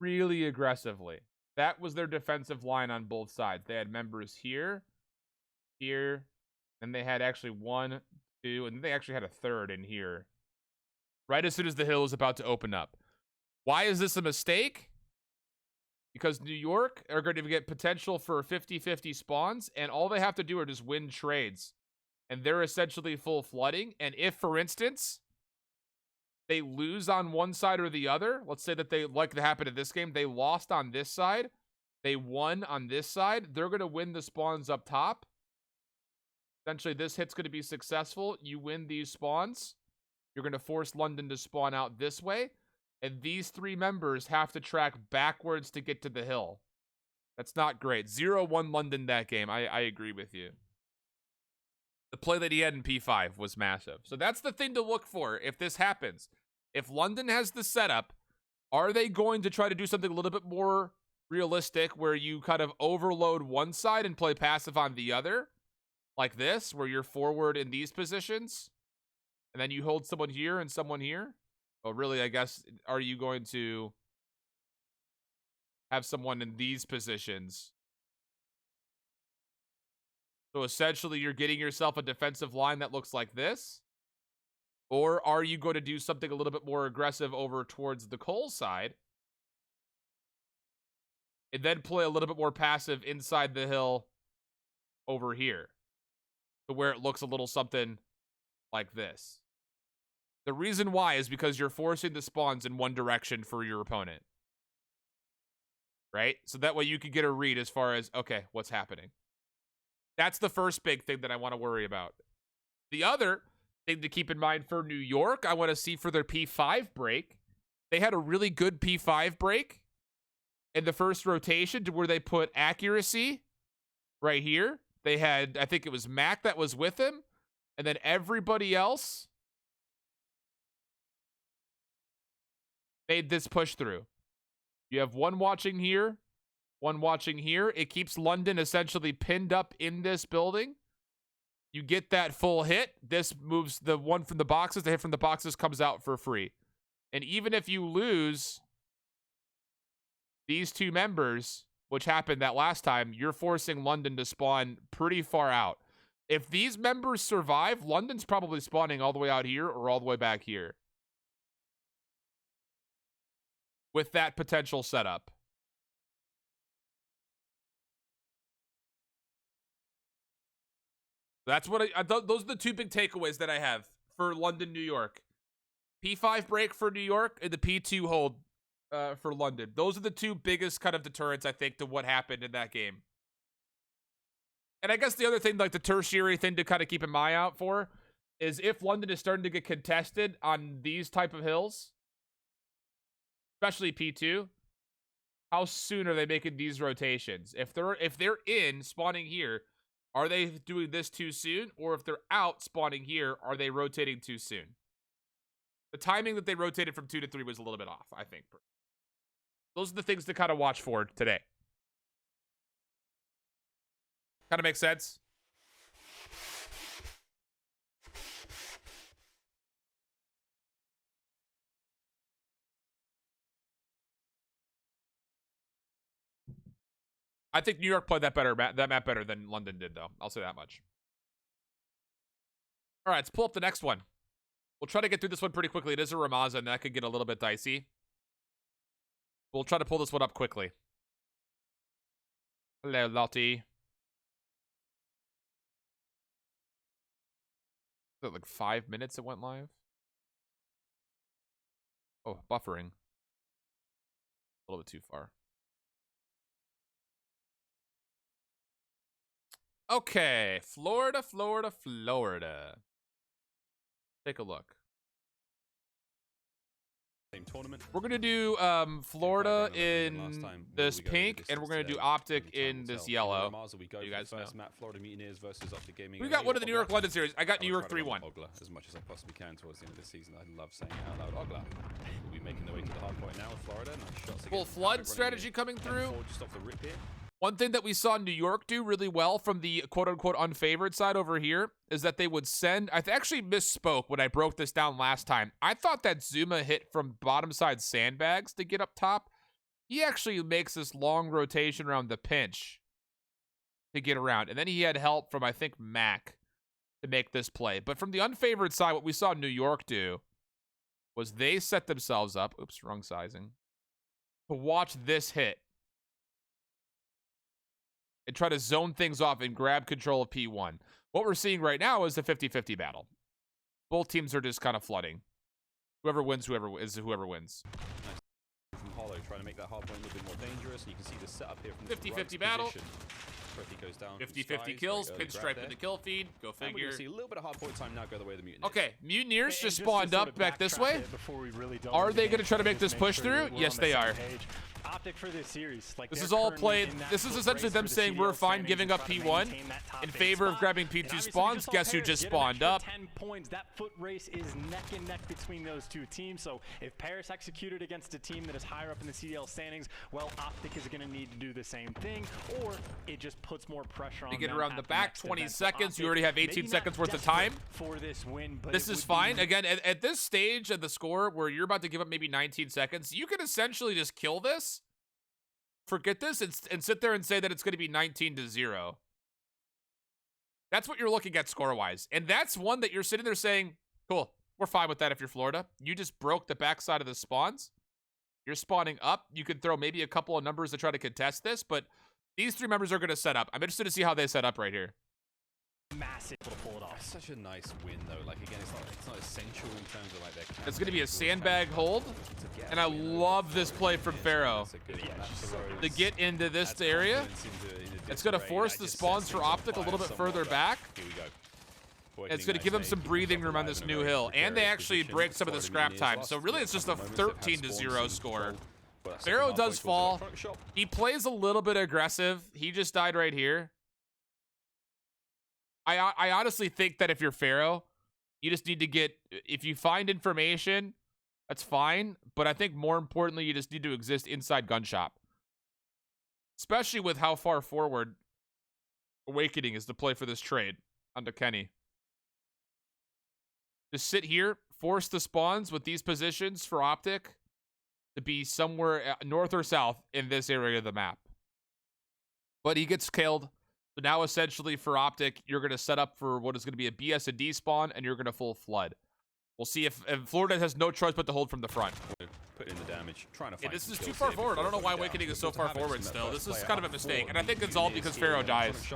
really aggressively. That was their defensive line on both sides. They had members here, here, and they had actually 1, 2, and they actually had a third in here. Right as soon as the hill is about to open up. Why is this a mistake? Because New York are going to get potential for 50-50 spawns, and all they have to do are just win trades. And they're essentially full flooding. And if, for instance, they lose on one side or the other, let's say that they, like it happened in this game, they lost on this side, they won on this side, they're going to win the spawns up top. Essentially, this hit's going to be successful. You win these spawns. You're going to force London to spawn out this way. And these 3 members have to track backwards to get to the hill. That's not great. 0-1 London that game. I agree with you. The play that he had in P5 was massive. So that's the thing to look for if this happens. If London has the setup, are they going to try to do something a little bit more realistic where you kind of overload one side and play passive on the other? Like this, where you're forward in these positions? And then you hold someone here and someone here? Oh, really, I guess, are you going to have someone in these positions? So essentially, you're getting yourself a defensive line that looks like this? Or are you going to do something a little bit more aggressive over towards the Cole side? And then play a little bit more passive inside the hill over here. To where it looks a little something like this. The reason why is because you're forcing the spawns in one direction for your opponent. Right? So that way you can get a read as far as, okay, what's happening? That's the first big thing that I want to worry about. The other thing to keep in mind for New York, I want to see for their P5 break. They had a really good P5 break in the first rotation to where they put accuracy right here. They had, I think it was Mac that was with him. And then everybody else made this push through. You have one watching here, one watching here. It keeps London essentially pinned up in this building. You get that full hit. This moves the one from the boxes. The hit from the boxes comes out for free. And even if you lose these 2 members, which happened that last time, you're forcing London to spawn pretty far out. If these members survive, London's probably spawning all the way out here or all the way back here. With that potential setup. That's what those are the 2 big takeaways that I have for London, New York. P5 break for New York and the P2 hold for London. Those are the 2 biggest kind of deterrents, I think, to what happened in that game. And I guess the other thing, like the tertiary thing to kind of keep an eye out for, is if London is starting to get contested on these type of hills, especially P2, how soon are they making these rotations? If they're in spawning here, are they doing this too soon? Or if they're out spawning here, are they rotating too soon? The timing that they rotated from 2 to 3 was a little bit off, I think. Those are the things to kind of watch for today. Kind of makes sense? I think New York played that map better than London did, though. I'll say that much. All right, let's pull up the next one. We'll try to get through this one pretty quickly. It is a Ramaza, and that could get a little bit dicey. We'll try to pull this one up quickly. Hello, Lottie. Is it like 5 minutes it went live? Oh, buffering. A little bit too far. Okay, Florida. Take a look. Same tournament. We're gonna do Florida in this pink, and we're gonna do OpTic in this yellow. You guys know. Florida Mutineers versus OpTic Gaming. We got one of the New York London series. I got New York 3-1. As much as I possibly can towards the end of the season. I love saying it out loud. Ogla will be making their way to the hard point now with Florida. Nice shots Full flood strategy coming through. Just off the rip here. One thing that we saw New York do really well from the quote-unquote unfavored side over here is that they would send... I actually misspoke when I broke this down last time. I thought that Zuma hit from bottom side sandbags to get up top. He actually makes this long rotation around the pinch to get around. And then he had help from, I think, Mac to make this play. But from the unfavored side, what we saw New York do was they set themselves up... Oops, wrong sizing. To watch this hit. And try to zone things off and grab control of P1. What we're seeing right now is a 50-50 battle. Both teams are just kind of flooding. Whoever wins, whoever wins. Nice. From Hollow, trying to make that hard point a little bit more dangerous. And you can see the setup here from 50-50 battle. 50-50 kills, pinstripe in the kill feed. Go figure. We're gonna see a little bit of hard point time now go the way of the Mutineers. Okay, Mutineers just spawned up back this way. Are they going to try to make this push through? Yes, they are. OpTic for this series. Like this is all played. This is essentially them saying we're fine giving up P1 in favor of grabbing P2 spawns. Guess who just spawned up? 10 points. That foot race is neck and neck between those two teams. So if Paris executed against a team that is higher up in the CDL standings, well, OpTic is going to need to do the same thing, or it just puts more pressure on they get them around the back. 20 seconds. So you already have 18 seconds worth of time for this win. But this is fine. Again, at this stage of the score where you're about to give up maybe 19 seconds, you can essentially just kill this. Forget this and sit there and say that it's going to be 19-0. That's what you're looking at score-wise. And that's one that you're sitting there saying, cool, we're fine with that if you're Florida. You just broke the backside of the spawns. You're spawning up. You could throw maybe a couple of numbers to try to contest this, but these three members are going to set up. I'm interested to see how they set up right here. Massive to pull it off. It's such a nice win though. Like again, it's not essential in terms of like their. It's going to be a sandbag hold, and I love this play from Pharaoh to get into this area. It's going to force the spawns for OpTic a little bit further back. Here we go. It's going to give them some breathing room on this new hill, and they actually break some of the scrap time. So really, it's just a 13-0 score. Pharaoh does fall. He plays a little bit aggressive. He just died right here. I honestly think that if you're Pharaoh, you just need to get, if you find information, that's fine. But I think more importantly, you just need to exist inside gun shop. Especially with how far forward Awakening is to play for this trade onto Kenny. Just sit here, force the spawns with these positions for OpTic to be somewhere north or south in this area of the map. But he gets killed. So now essentially for OpTic, you're going to set up for what is going to be a BS and D spawn, and you're going to full flood. We'll see if Florida has no choice but to hold from the front. Put in the damage, trying to find this is too far forward. I don't know why Awakening is so far forward still. This is kind of a mistake, and I think it's all because Pharaoh dies.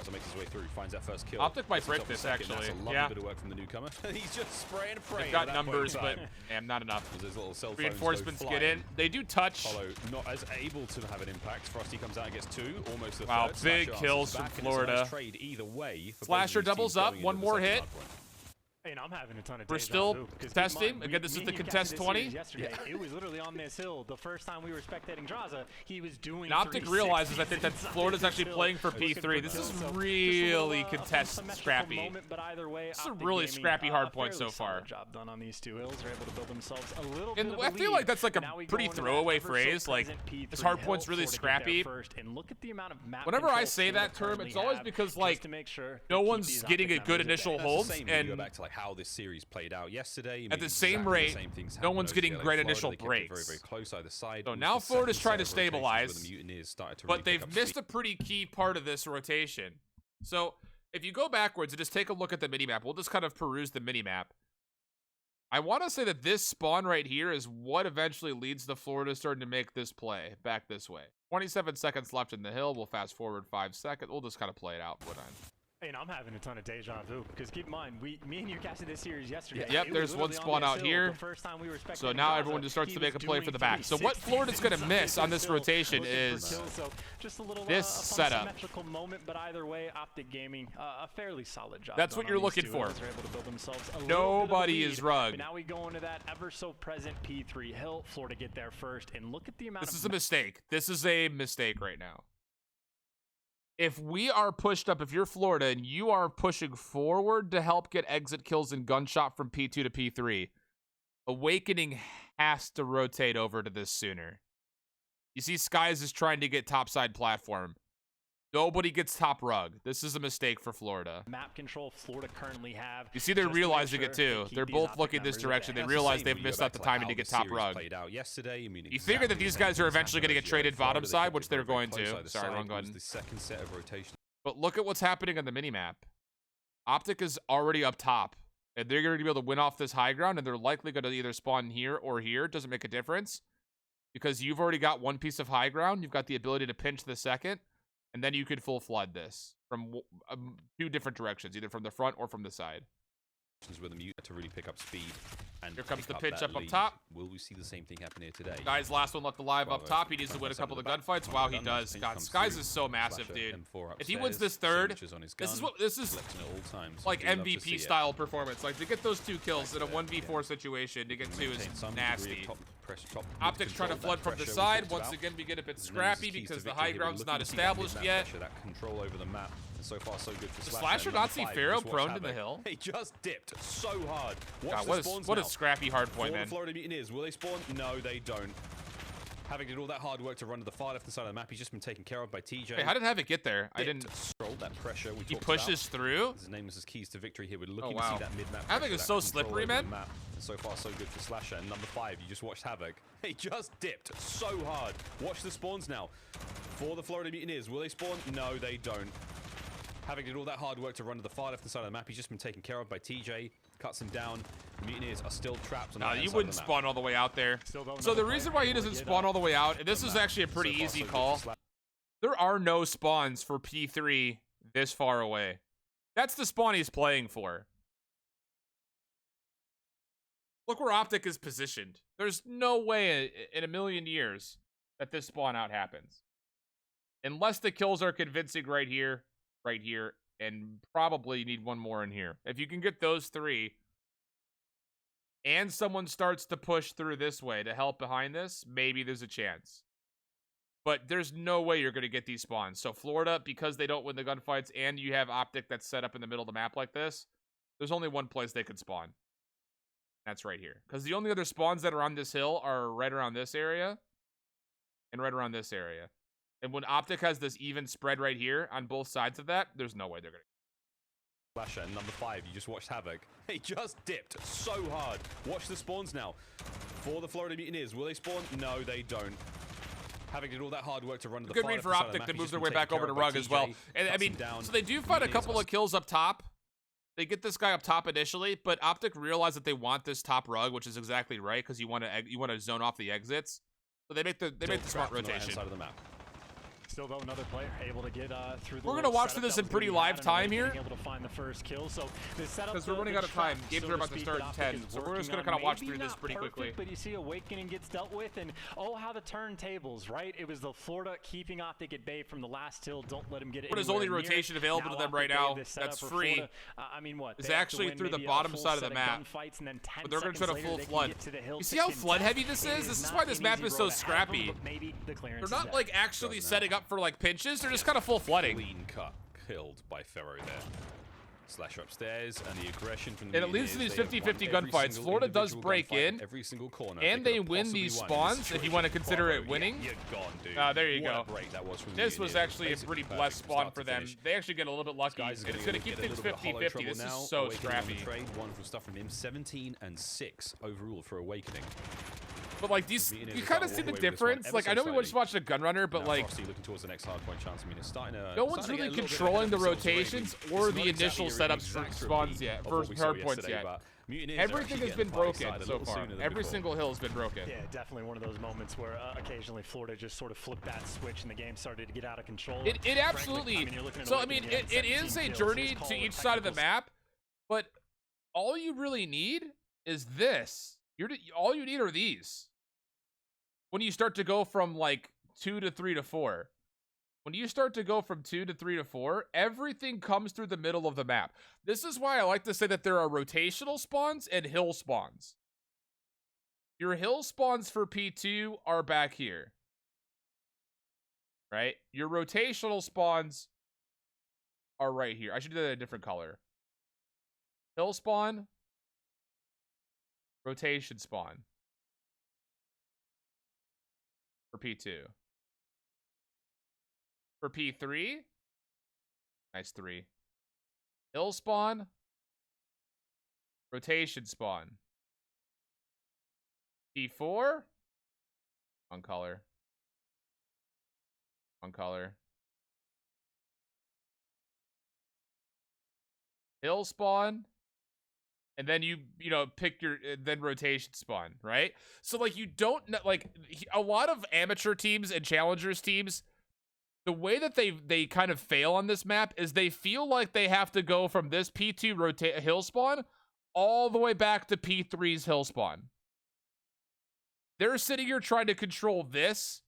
Makes his way through, finds that first kill. OpTic might break this actually. That's a lovely bit of work from the newcomer. He's just spraying and praying. They've got numbers, but damn, not enough. Reinforcements get in. They do touch. Hollow not as able to have an impact. Frosty comes out and gets two, almost the wow, third. Big kills from Florida. Trade either way. Slasher doubles up, one more hit. And I'm having a ton of We're still contesting. Again, this is the contest 20. Yesterday, it was literally on this hill. The first time we were spectating Draza, he was doing. And OpTic realizes, I think, that Florida's actually playing for P3. This is really contest scrappy. This is a really scrappy hard point so far. Job done on these two hills. They're able to build themselves a little and I feel like that's like a pretty throwaway phrase. Like, this hard point's really scrappy. Whenever I say that term, it's always because, like, no one's getting a good initial hold. And how this series played out yesterday. At the same rate, no one's getting great initial breaks. Very close either side. So now Florida's trying to stabilize, but they've missed a pretty key part of this rotation. So if you go backwards and just take a look at the minimap, we'll just kind of peruse the minimap. I want to say that this spawn right here is what eventually leads to Florida starting to make this play back this way. 27 seconds left in the hill. We'll fast forward 5 seconds. We'll just kind of play it out. And I'm having a ton of deja vu because keep in mind, me and you casted this series yesterday. Yep, It there's was one literally spawn on out this here. hill, the first time we were So spectating now Gaza, everyone just starts he to make a was play for the doing back. So what 360s Florida's going to inside miss on this hill, rotation looking for is kills. So just a little this fun setup. symmetrical moment, but either way, OpTic Gaming, a fairly solid job. That's done what you're on these looking two for. as they're able to build themselves a little bit of a Nobody lead. is rug. But now we go into that ever so present P3 hill. Florida get there first, and look at the amount This of is a mistake. This is a mistake right now. If we are pushed up, if you're Florida and you are pushing forward to help get exit kills and gunshot from P2 to P3, Awakening has to rotate over to this sooner. You see Skies is trying to get topside platform. Nobody gets top rug. This is a mistake for Florida. map control Florida currently have. You see they're just to make realizing sure it too. they keep They're these both OpTic looking this members at direction. bay. They realize they've missed out the timing to get top rug. Yesterday, You figure that these guys are eventually going to get traded bottom side, which they're going to. Sorry, wrong button. The second set of rotation. But look at what's happening on the minimap. OpTic is already up top. And they're going to be able to win off this high ground, and they're likely going to either spawn here or here. Doesn't make a difference. Because you've already got one piece of high ground. You've got the ability to pinch the second. And then you could full flood this from two different directions, either from the front or from the side. With them to really pick up speed. And here comes the pick pitch that up lead. top. Will we see the same thing happen here today? Guy's last one left alive up Bravo. top. He needs to win a couple of gunfights. Wow, he does. God, Skies is so massive, dude. If he wins this third, this is like MVP style performance. Like to get those two kills in a 1v4 situation to get two is nasty. OpTic's trying to flood from the side. Once again, we get a bit scrappy because the high ground's not established yet. That control over the map. And so far, so good for Does Slasher not see Pharaoh prone to the hill? He just dipped so hard. God, what a scrappy hard point, man. Florida Mutineers, will they spawn? No, they don't. Having did all that hard work to run to the far left side of the map, he's just been taken care of by TJ. Hey, how did Havoc get there? I didn't. Scroll that pressure. He pushes through. His name is his keys to victory here. We're looking wow. to see that mid-map. Havoc is so slippery, man. And so far, so good for Slasher. And number 5, you just watched Havoc. He just dipped so hard. Watch the spawns now. For the Florida Mutineers, will they spawn? No, they don't. Having did all that hard work to run to the far left side of the map, he's just been taken care of by TJ. Cuts him down. The Mutineers are still trapped on the you wouldn't spawn all the way out there. So the reason why he doesn't spawn all the way out, and this is actually a pretty easy call. There are no spawns for P3 this far away. That's the spawn he's playing for. Look where OpTic is positioned. There's no way in a million years that this spawn out happens. Unless the kills are convincing right here, and probably you need one more in here. If you can get those 3, and someone starts to push through this way to help behind this, maybe there's a chance. But there's no way you're going to get these spawns. So Florida, because they don't win the gunfights, and you have OpTic that's set up in the middle of the map like this, there's only one place they could spawn. That's right here. Because the only other spawns that are on this hill are right around this area, and right around this area. And when OpTic has this even spread right here on both sides of that, there's no way they're going to. Flasher, number 5, you just watched Havoc. He just dipped so hard. Watch the spawns now. For the Florida Mutineers, will they spawn? No, they don't. Having did all that hard work to run to the good read for OpTic to move their way back over to rug as well. And I mean, so they do find a couple of kills up top. They get this guy up top initially, but OpTic realize that they want this top rug, which is exactly right because you want to zone off the exits. So they make the smart rotation. Still, though, another player able to get through the. We're gonna watch through this in pretty live time here. Able to find the first kill, so because we're running out of time. Games are about to start in 10, so we're just gonna kind of watch through this pretty quickly. But you see, Awakening gets dealt with, and oh, how the turntables, right? It was the Florida keeping OpTic at bay from the last hill. Don't let him get it. What is only rotation available to them right now? That's free. I mean, what? Is actually through the bottom side of the map. But they're gonna try to full flood. You see how flood heavy this is? This is why this map is so scrappy. They're not like actually setting up for like pinches. They're just kind of full flooding. Clean cut, killed by Pharaoh there. Slasher upstairs, and the aggression from the and it leads to these 50-50 gunfights. Florida does break in, every single corner, and they win these spawns, if you want to consider it winning. You're gone, dude. There you go. This was actually a pretty blessed spawn for them. Finish. They actually get a little bit lucky, and it's going to keep things 50-50. This is so scrappy. Wonderful stuff from him. 17-6 overall for Awakening. But like these, you kind of see the difference. Like I know we just watched a Gunrunner, but like looking towards the next hardpoint chance. I mean, it's starting to. No one's really controlling the rotations or the initial setups for spawns yet, for hardpoints yet. Mutineers are Everything actually has been getting the broken side a so little far. sooner than Every before. single hill has been broken. Yeah, definitely one of those moments where occasionally Florida just sort of flipped that switch and the game started to get out of control. It And absolutely. frankly, you're looking at So a I mean, Wigan it again, is 17 a kills. journey His call to of each side of the technicals. map, but all you really need is this. All you need are these. When you start to go from like 2 to 3 to 4. When you start to go from 2 to 3 to 4, everything comes through the middle of the map. This is why I like to say that there are rotational spawns and hill spawns. Your hill spawns for P2 are back here. Right? Your rotational spawns are right here. I should do that in a different color. Hill spawn. Rotation spawn. For P2. For P3. Nice 3. Hill spawn. Rotation spawn. P4. One color. One color. Hill spawn. And then you know, pick your, then rotation spawn, right? So, like, you don't know, like, a lot of amateur teams and challengers teams, the way that they kind of fail on this map is they feel like they have to go from this P2 hill spawn all the way back to P3's hill spawn. They're sitting here trying to control this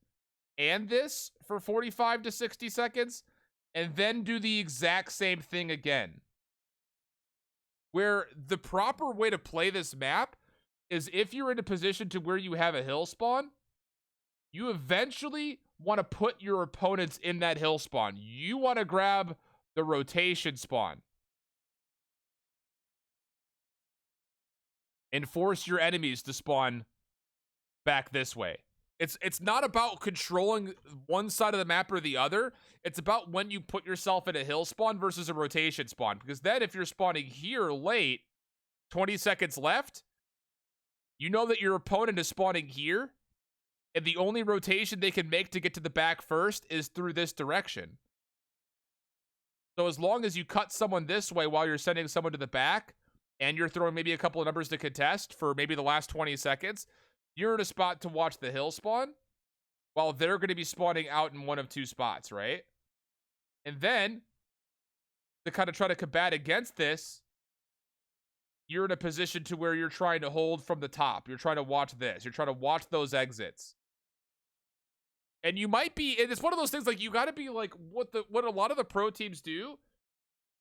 and this for 45 to 60 seconds and then do the exact same thing again. Where the proper way to play this map is if you're in a position to where you have a hill spawn, you eventually want to put your opponents in that hill spawn. You want to grab the rotation spawn. And force your enemies to spawn back this way. It's not about controlling one side of the map or the other. It's about when you put yourself in a hill spawn versus a rotation spawn. Because then if you're spawning here late, 20 seconds left, you know that your opponent is spawning here, and the only rotation they can make to get to the back first is through this direction. So as long as you cut someone this way while you're sending someone to the back, and you're throwing maybe a couple of numbers to contest for maybe the last 20 seconds, you're in a spot to watch the hill spawn, while they're going to be spawning out in one of two spots, right? And then, to kind of try to combat against this, you're in a position to where you're trying to hold from the top. You're trying to watch this. You're trying to watch those exits. And you might be, and it's one of those things, like, you got to be like, what a lot of the pro teams do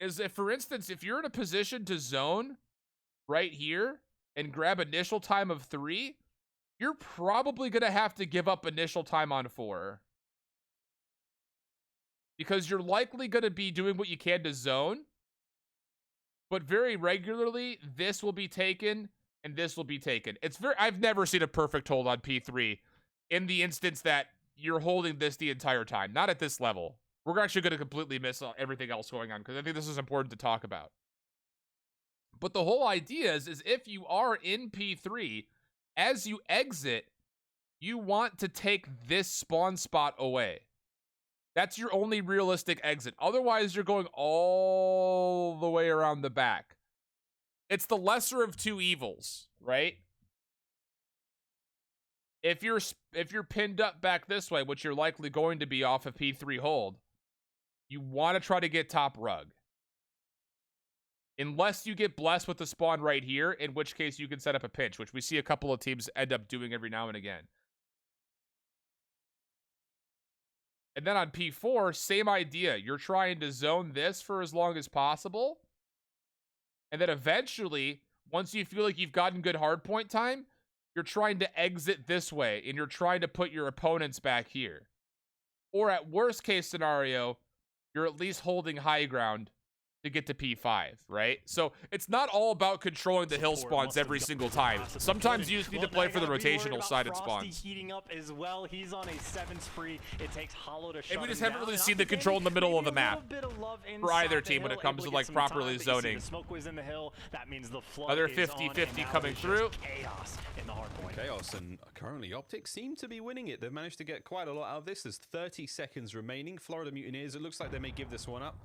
is, if, for instance, if you're in a position to zone right here and grab initial time of 3, you're probably going to have to give up initial time on 4. Because you're likely going to be doing what you can to zone. But very regularly, this will be taken and this will be taken. I've never seen a perfect hold on P3 in the instance that you're holding this the entire time. Not at this level. We're actually going to completely miss everything else going on because I think this is important to talk about. But the whole idea is if you are in P3, as you exit, you want to take this spawn spot away. That's your only realistic exit. Otherwise, you're going all the way around the back. It's the lesser of two evils, right? If you're pinned up back this way, which you're likely going to be off of P3 hold, you want to try to get top rug. Unless you get blessed with the spawn right here, in which case you can set up a pinch, which we see a couple of teams end up doing every now and again. And then on P4, same idea. You're trying to zone this for as long as possible. And then eventually, once you feel like you've gotten good hardpoint time, you're trying to exit this way, and you're trying to put your opponents back here. Or at worst case scenario, you're at least holding high ground to get to P5, right? So it's not all about controlling the hill spawns every single time. Sometimes you just need to play for the rotational side it spawns. Heating up as well. He's on a 7 spree. It takes Hollow to shut And we just him haven't down. really And seen the control in the middle of the map for either inside the team when it hill, comes able to like get some properly time, but you see zoning. the smoke was in the hill. That means the flood Other is on, 50-50 and now coming it's just through. Chaos in the hardpoint. Chaos, and currently OpTic seem to be winning it. They've managed to get quite a lot out of this. There's 30 seconds remaining. Florida Mutineers, it looks like they may give this one up.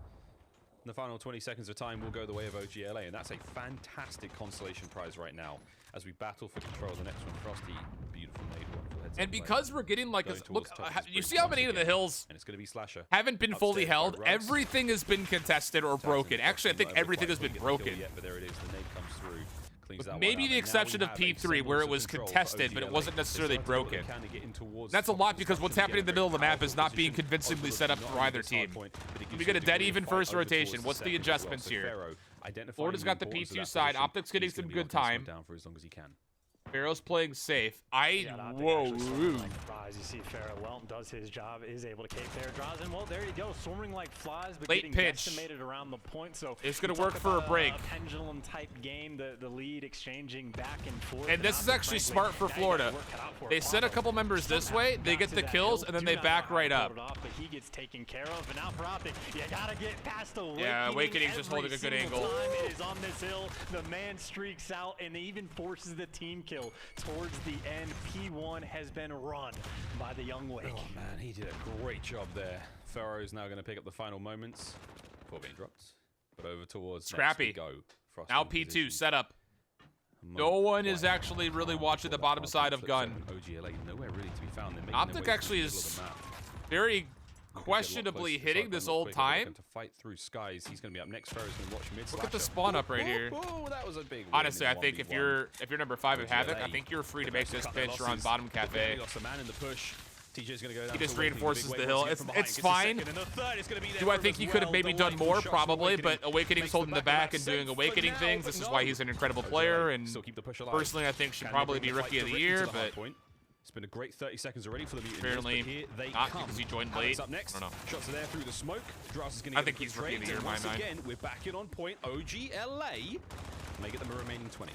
the final 20 seconds of time will go the way of OGLA, and that's a fantastic consolation prize right now as we battle for control of the next one. Frosty, beautiful nade, wonderful heads up And play. because we're getting like Going a towards look, top is you Brink see how once many of the again. hills And it's going to be Slasher. haven't been fully Upstairs by held? Rugs. Everything has been contested or broken. Actually, I think everything has been broken. Yet, but there it is. The nade comes through. Cleans that one Maybe up, the and now exception we of have a P3 where it semblance was of control for contested, but it OGLA. wasn't They necessarily still have to do broken. what they can to get in towards That's a top lot of the because what's structure happening in the again. middle of the Very map is not being powerful convincingly position. set up Not for only either this hard team. point, but it gives We you get a degree dead of even fight first over towards rotation. the What's the second as well. adjustments So here? Pharaoh, identifying Florida's got the importance of P2 that side. position, OpTic's getting he's gonna some be good locking this one time. down for as long as he can. Pharaoh's playing safe. Yeah, I think Whoa. actually soaring like flies. You see Pharaoh Welton does his job, is able to cape there, draws in. Well, there you go, soaring like flies, but Late getting pitch. decimated around the point. So It's gonna you talk work for a about break. A pendulum type game, the lead exchanging back and forth. And this is actually smart for Florida. They send a couple members this way, they get the kills, and then they back right up. But he gets taken care of. And now for OpTic, you gotta get past Awakening. Yeah, Awakening's just every holding a good single angle. time it is on this hill, the man streaks out and even forces the team kill towards the end. P1 has been run by the young Wake. Oh man, he did a great job there. Pharaoh's now going to pick up the final moments before being dropped. But over towards Scrappy. next we go. Frosty Now in P2 position. set up. A No moment one is quiet actually really watching the before bottom final side of flips gun. over. OGLA nowhere really to be found. They're making OpTic their way actually through the is middle of the map. very Looking to get a lot questionably closer to hitting side this gun, old quicker, looking time. To fight through skies. He's going to be up next. Pharaoh's going to watch mid. Look at the Slasher. spawn up right here. Oh, that was a big win Honestly, in I think if 1v1. you're number 5 of Havoc, I OGLA. think you're free to make this Cut their pitch around losses. bottom They cafe. lost a man in the push. TJ's going to go down. He to just Awakening, reinforces big the wave hill. once again It's from behind. Gets the fine. second and the third is gonna be there Do I for think him he as could have well. maybe The done lightning more? shots from Probably, but Awakening. Awakening's Makes the holding the back and safe doing for Awakening now, things. but This is no. why he's an incredible OGLA player, and still keep the push alive. personally, I think should Can they probably bring be the Rookie fight of the to Year, hard but point? It's been a great 30 seconds already for the Mutineers. apparently but here they not come. because he joined Havik's late. up next. I don't know. Shots are there through the smoke. Dross is going I to think get he's Rookie of the Year in my once mind. again, we're back in on point. OGLA make it the remaining 20.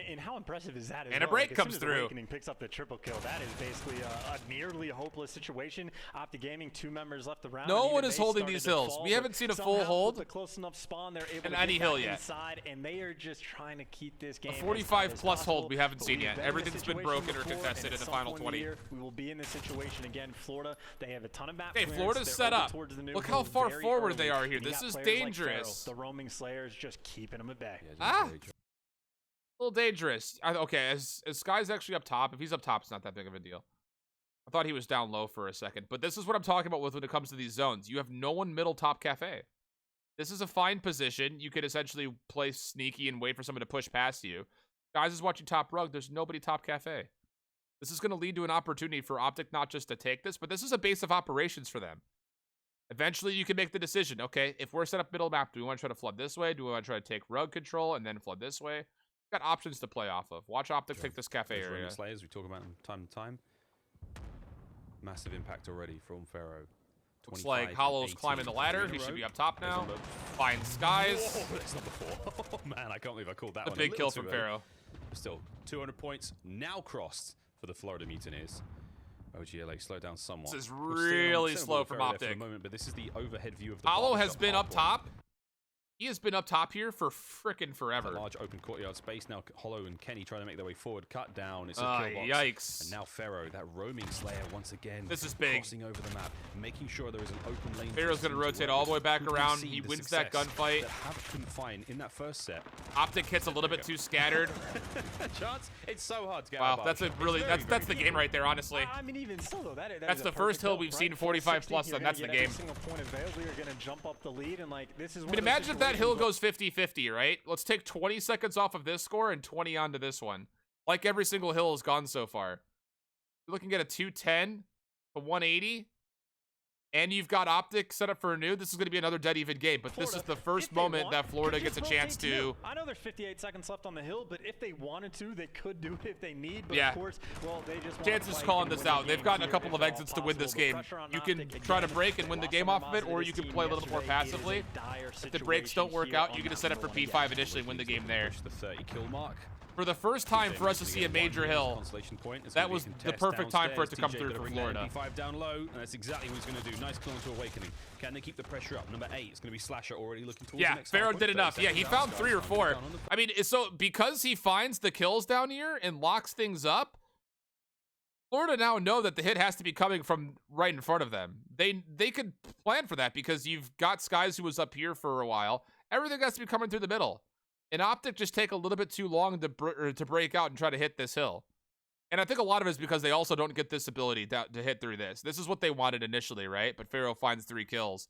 And how impressive is that? As And a well? break Like, comes as soon as through. Awakening picks up the triple kill. That is basically a nearly hopeless situation. OpTic Gaming, 2 members left around. No and one even is they holding started these to hills. fall, We but haven't seen a full somehow hold with a close enough spawn, they're able in to any get hill back yet. inside, and they are just trying to keep this game A as 45 tight as plus hold possible. we haven't But seen we've yet. been in this Everything's been situation broken or before, contested and in the at some final point 20. year, we will be in this situation again. Florida, they have a ton of map Hey, clearance. Florida's They're set over up. towards the new Look how hill far very forward they early, are here. and you This got is players like dangerous. Pharaoh, the roaming Slayers just keeping them at bay. Yeah, Ah. great job. A little dangerous. Okay, as Sky's actually up top. If he's up top, it's not that big of a deal. I thought he was down low for a second. But this is what I'm talking about with when it comes to these zones. You have no one middle top cafe. This is a fine position. You could essentially play sneaky and wait for someone to push past you. Guys is watching top rug. There's nobody top cafe. This is going to lead to an opportunity for OpTic not just to take this, but this is a base of operations for them. Eventually, you can make the decision. Okay, if we're set up middle map, do we want to try to flood this way? Do we want to try to take rug control and then flood this way? Got options to play off of. Watch OpTic take this cafe Those area. roaming Slayers, we talk about them time to time. Massive impact already from Pharaoh. Looks like 25 Hollow's 18 climbing the ladder. in a He should row. be up top There's now. number- Fine skies. Whoa, that's number 4. Oh man, I can't believe I called that The one. big a kill little from too early. Pharaoh. Still, 200 points now crossed for the Florida Mutineers. OGLA slow down somewhat. This is We're still on really center slow with from Pharaoh there for OpTic. the moment, but this is the overhead view of the Hollow barbershop has been hard up point. top. He has been up top here for frickin' A forever. large open courtyard space now. Hollow and Kenny trying to make their way forward. Cut down. It's a kill box. Yikes. And now Pharaoh, that roaming Slayer once again. This is big. Crossing over the map, making sure there is an open lane. for Pharaoh's the gonna team to rotate work all the way with. back Who can around. see He the wins that success gunfight. that Havoc couldn't find in that first set. OpTic hits a little bit too scattered. Chance, it's so hard to get. Wow, out of that's a barbershop. really It's very, that's the very game right there, honestly. I mean, even still, though, that That's is the a first perfect hill build, we've right? seen 45 plus, 460, and that's the you're gonna game. get every single point available, you're going to jump up the lead, and like this is. I mean, imagine if that hill goes 50-50, right? Let's take 20 seconds off of this score and 20 onto this one. Like every single hill has gone so far. You're looking at a 210 to 180. And you've got OpTic set up for a new. This is going to be another dead even game. But this is the first moment that Florida gets a chance to. I know there's 58 seconds left on the hill, but if they wanted to, they could do it if they need. But Yeah. of course, well, they just want Chances to calling this out. They've gotten a couple of exits to win this game. You can try to break and win the game off of it, or you can play a little more passively. If the breaks don't work out, you get to set up for P5 initially and win the game there. Push the 30 kill mark. For the first time for us to see a major hill, that was the perfect time for it to come through for Florida. P5 down low, and that's exactly what he's going to do. Nice kill into Awakening. Can they keep the pressure up? Number 8, it's going to be Slasher already looking towards the Yeah, next Pharaoh hard point. did enough. 30 Yeah, he seconds found out. 3 or Guys, 4. down on the- I mean, so because he finds the kills down here and locks things up, Florida now know that the hit has to be coming from right in front of them. They could plan for that because you've got Skies who was up here for a while. Everything has to be coming through the middle. And OpTic just take a little bit too long to break out and try to hit this hill. And I think a lot of it is because they also don't get this ability to hit through this. This is what they wanted initially, right? But Pharaoh finds 3 kills.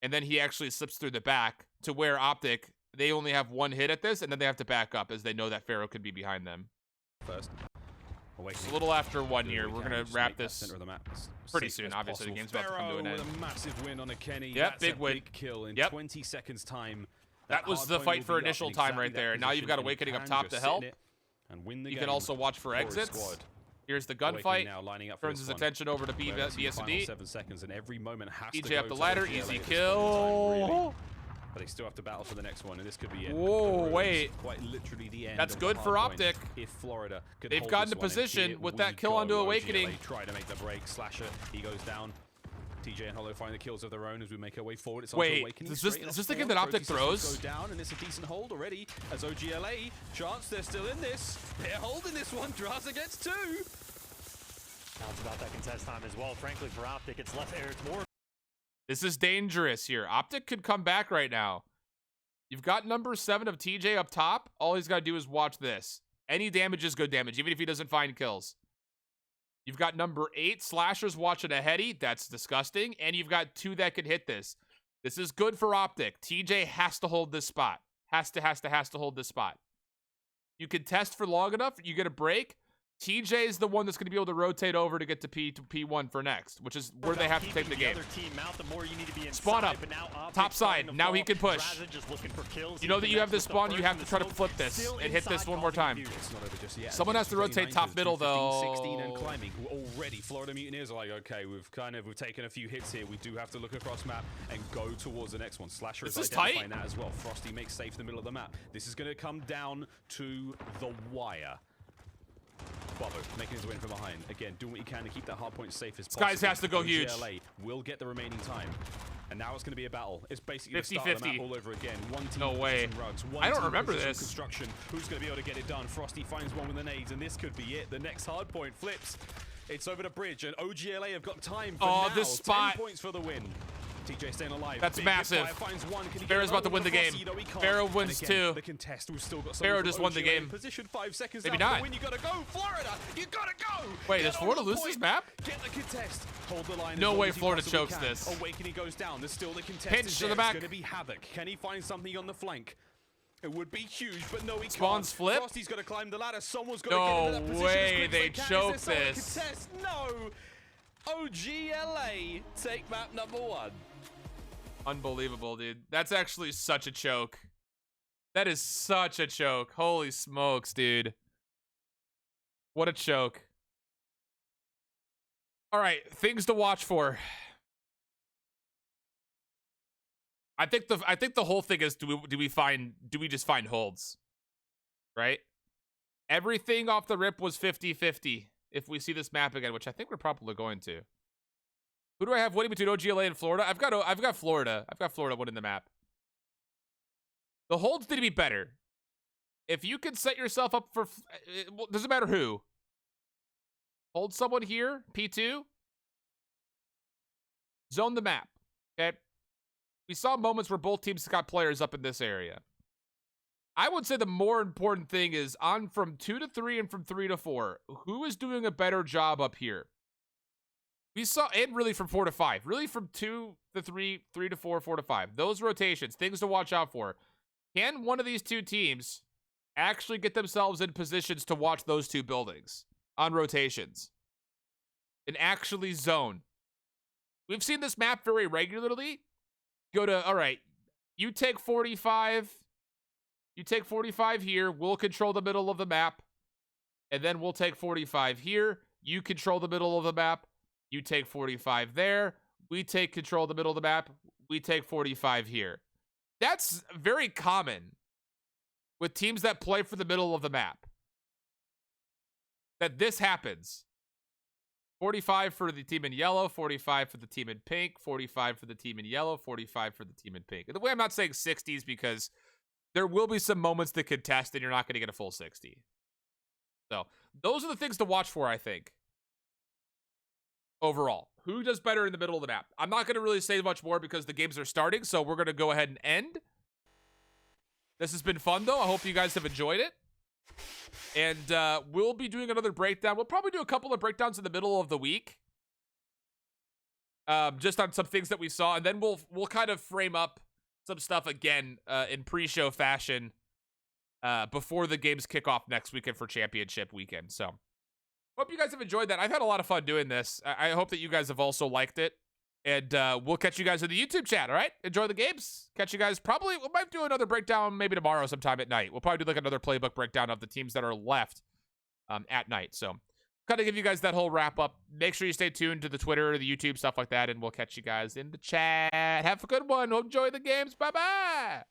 And then he actually slips through the back to where OpTic, they only have 1 hit at this, and then they have to back up as they know that Pharaoh could be behind them. First. It's a little after 1 here. We're going to wrap this pretty soon. Obviously, the game's about to come to an end. With a massive win on a Kenny. Yep, That's big a win. Big kill in Yep. 20 seconds time. That was the fight for initial time right there. Now you've got Awakening up top to help. And win the You game can also watch for his exits. squad. Here's the Awakening gunfight. now lining up for Turns this his one. attention over to BSD. 7 seconds, and every moment has DJ to go up the to ladder. OGLA Easy at this point in kill. time, really. But they still have to battle for the next one, and this could be it. Whoa, It's wait. quite literally the end. That's of good the for hard point. OpTic. If Florida could They've hold gotten this to one, and position here with we that kill go. onto OGLA Awakening. try to make the break. Slasher, he goes down. TJ and Hollow find the kills of their own as we make our way forward. It's Wait, onto Awakening. is this Straight the off game that forward. OpTic 30 seconds throws? Go down, and it's a decent hold already as OGLA. Chance, they're still in this. They're holding this one. Draza gets 2. Now it's about that contest time as well. Frankly, for OpTic, it's less air. It's more. This is dangerous here. OpTic could come back right now. You've got number 7 of TJ up top. All he's got to do is watch this. Any damage is good damage, even if he doesn't find kills. You've got number 8, Slashers watching a heady. That's disgusting. And you've got 2 that could hit this. This is good for OpTic. TJ has to hold this spot. Has to hold this spot. You can test for long enough. You get a break. TJ is the one that's going to be able to rotate over to get to P1 for next, which is where they have to take the game. Spawn up. Top side. Now he can push. You know that you have this spawn. You have to try to flip this and hit this one more time. It's not over just yet. Someone has to rotate top middle, 15, 16 though. and climbing. Already, Florida Mutineers are like, okay, we've taken a few hits here. We do have to look across map and go towards the next one. Slasher is identifying that as well. Frosty makes safe the middle of the map. This is going to come down to the wire. Bubba making his way in from behind. Again, doing what you can to keep that hard point safe as possible. Skies has to go huge. OGLA will get the remaining time. And now it's going to be a battle. It's basically 50-50 all over again. One team no way. Rugs, I don't remember this. Construction. Who's going to be able to get it done? Frosty finds one with the nades, and this could be it. The next hard point flips. It's over the bridge, and OGLA have got time for now. This spot. 10 points for the win. TJ staying alive. That's Big massive. Pharaoh's about to win the game. Pharaoh wins too. The contest, we've still got Pharaoh just won the game. Position 5 seconds Maybe now. not. When you gotta go, Florida, you gotta go. Wait, does Florida lose this map? Get the contest. Hold the line. No way Florida chokes this. Awakening goes down. There's still the contest. Pinch to the back. It's gonna be havoc. Can he find something on the flank? It would be huge, but no, he Spawns can't. flip. Frosty's got to climb the ladder. Someone's got to get into that position. No way, as quick as they can. choke Is there this. someone contest? No. OGLA take map number 1. Unbelievable, dude. That's actually such a choke. That is such a choke. Holy smokes, dude. What a choke. All right, things to watch for. I think the whole thing is do we just find holds? Right? Everything off the rip was 50-50 if we see this map again, which I think we're probably going to. Who do I have winning between OGLA and Florida? I've got Florida. I've got Florida winning the map. The holds need to be better. If you can set yourself up for, well, doesn't matter who. Hold someone here, P2. Zone the map, okay? We saw moments where both teams got players up in this area. I would say the more important thing is on from 2 to 3 and from 3 to 4. Who is doing a better job up here? We saw, and really from 4 to 5. Really from 2 to 3, 3 to 4, 4 to 5. Those rotations, things to watch out for. Can one of these two teams actually get themselves in positions to watch those two buildings on rotations? And actually zone. We've seen this map very regularly. Go to, all right, you take 45. You take 45 here. We'll control the middle of the map. And then we'll take 45 here. You control the middle of the map. You take 45 there. We take control of the middle of the map. We take 45 here. That's very common with teams that play for the middle of the map. That this happens. 45 for the team in yellow, 45 for the team in pink, 45 for the team in yellow, 45 for the team in pink. And the way I'm not saying 60s because there will be some moments to contest and you're not going to get a full 60. So those are the things to watch for, I think. overall. Who does better in the middle of the map? I'm not going to really say much more because the games are starting, so we're going to go ahead and end. This has been fun, though. I hope you guys have enjoyed it. And we'll be doing another breakdown. We'll probably do a couple of breakdowns in the middle of the week. Just on some things that we saw. And then we'll kind of frame up some stuff again in pre-show fashion before the games kick off next weekend for championship weekend. So hope you guys have enjoyed that. I've had a lot of fun doing this. I hope that you guys have also liked it. And we'll catch you guys in the YouTube chat, all right? Enjoy the games. Catch you guys probably. We might do another breakdown maybe tomorrow sometime at night. We'll probably do like another playbook breakdown of the teams that are left at night. So kind of give you guys that whole wrap up. Make sure you stay tuned to the Twitter, the YouTube, stuff like that. And we'll catch you guys in the chat. Have a good one. Enjoy the games. Bye-bye.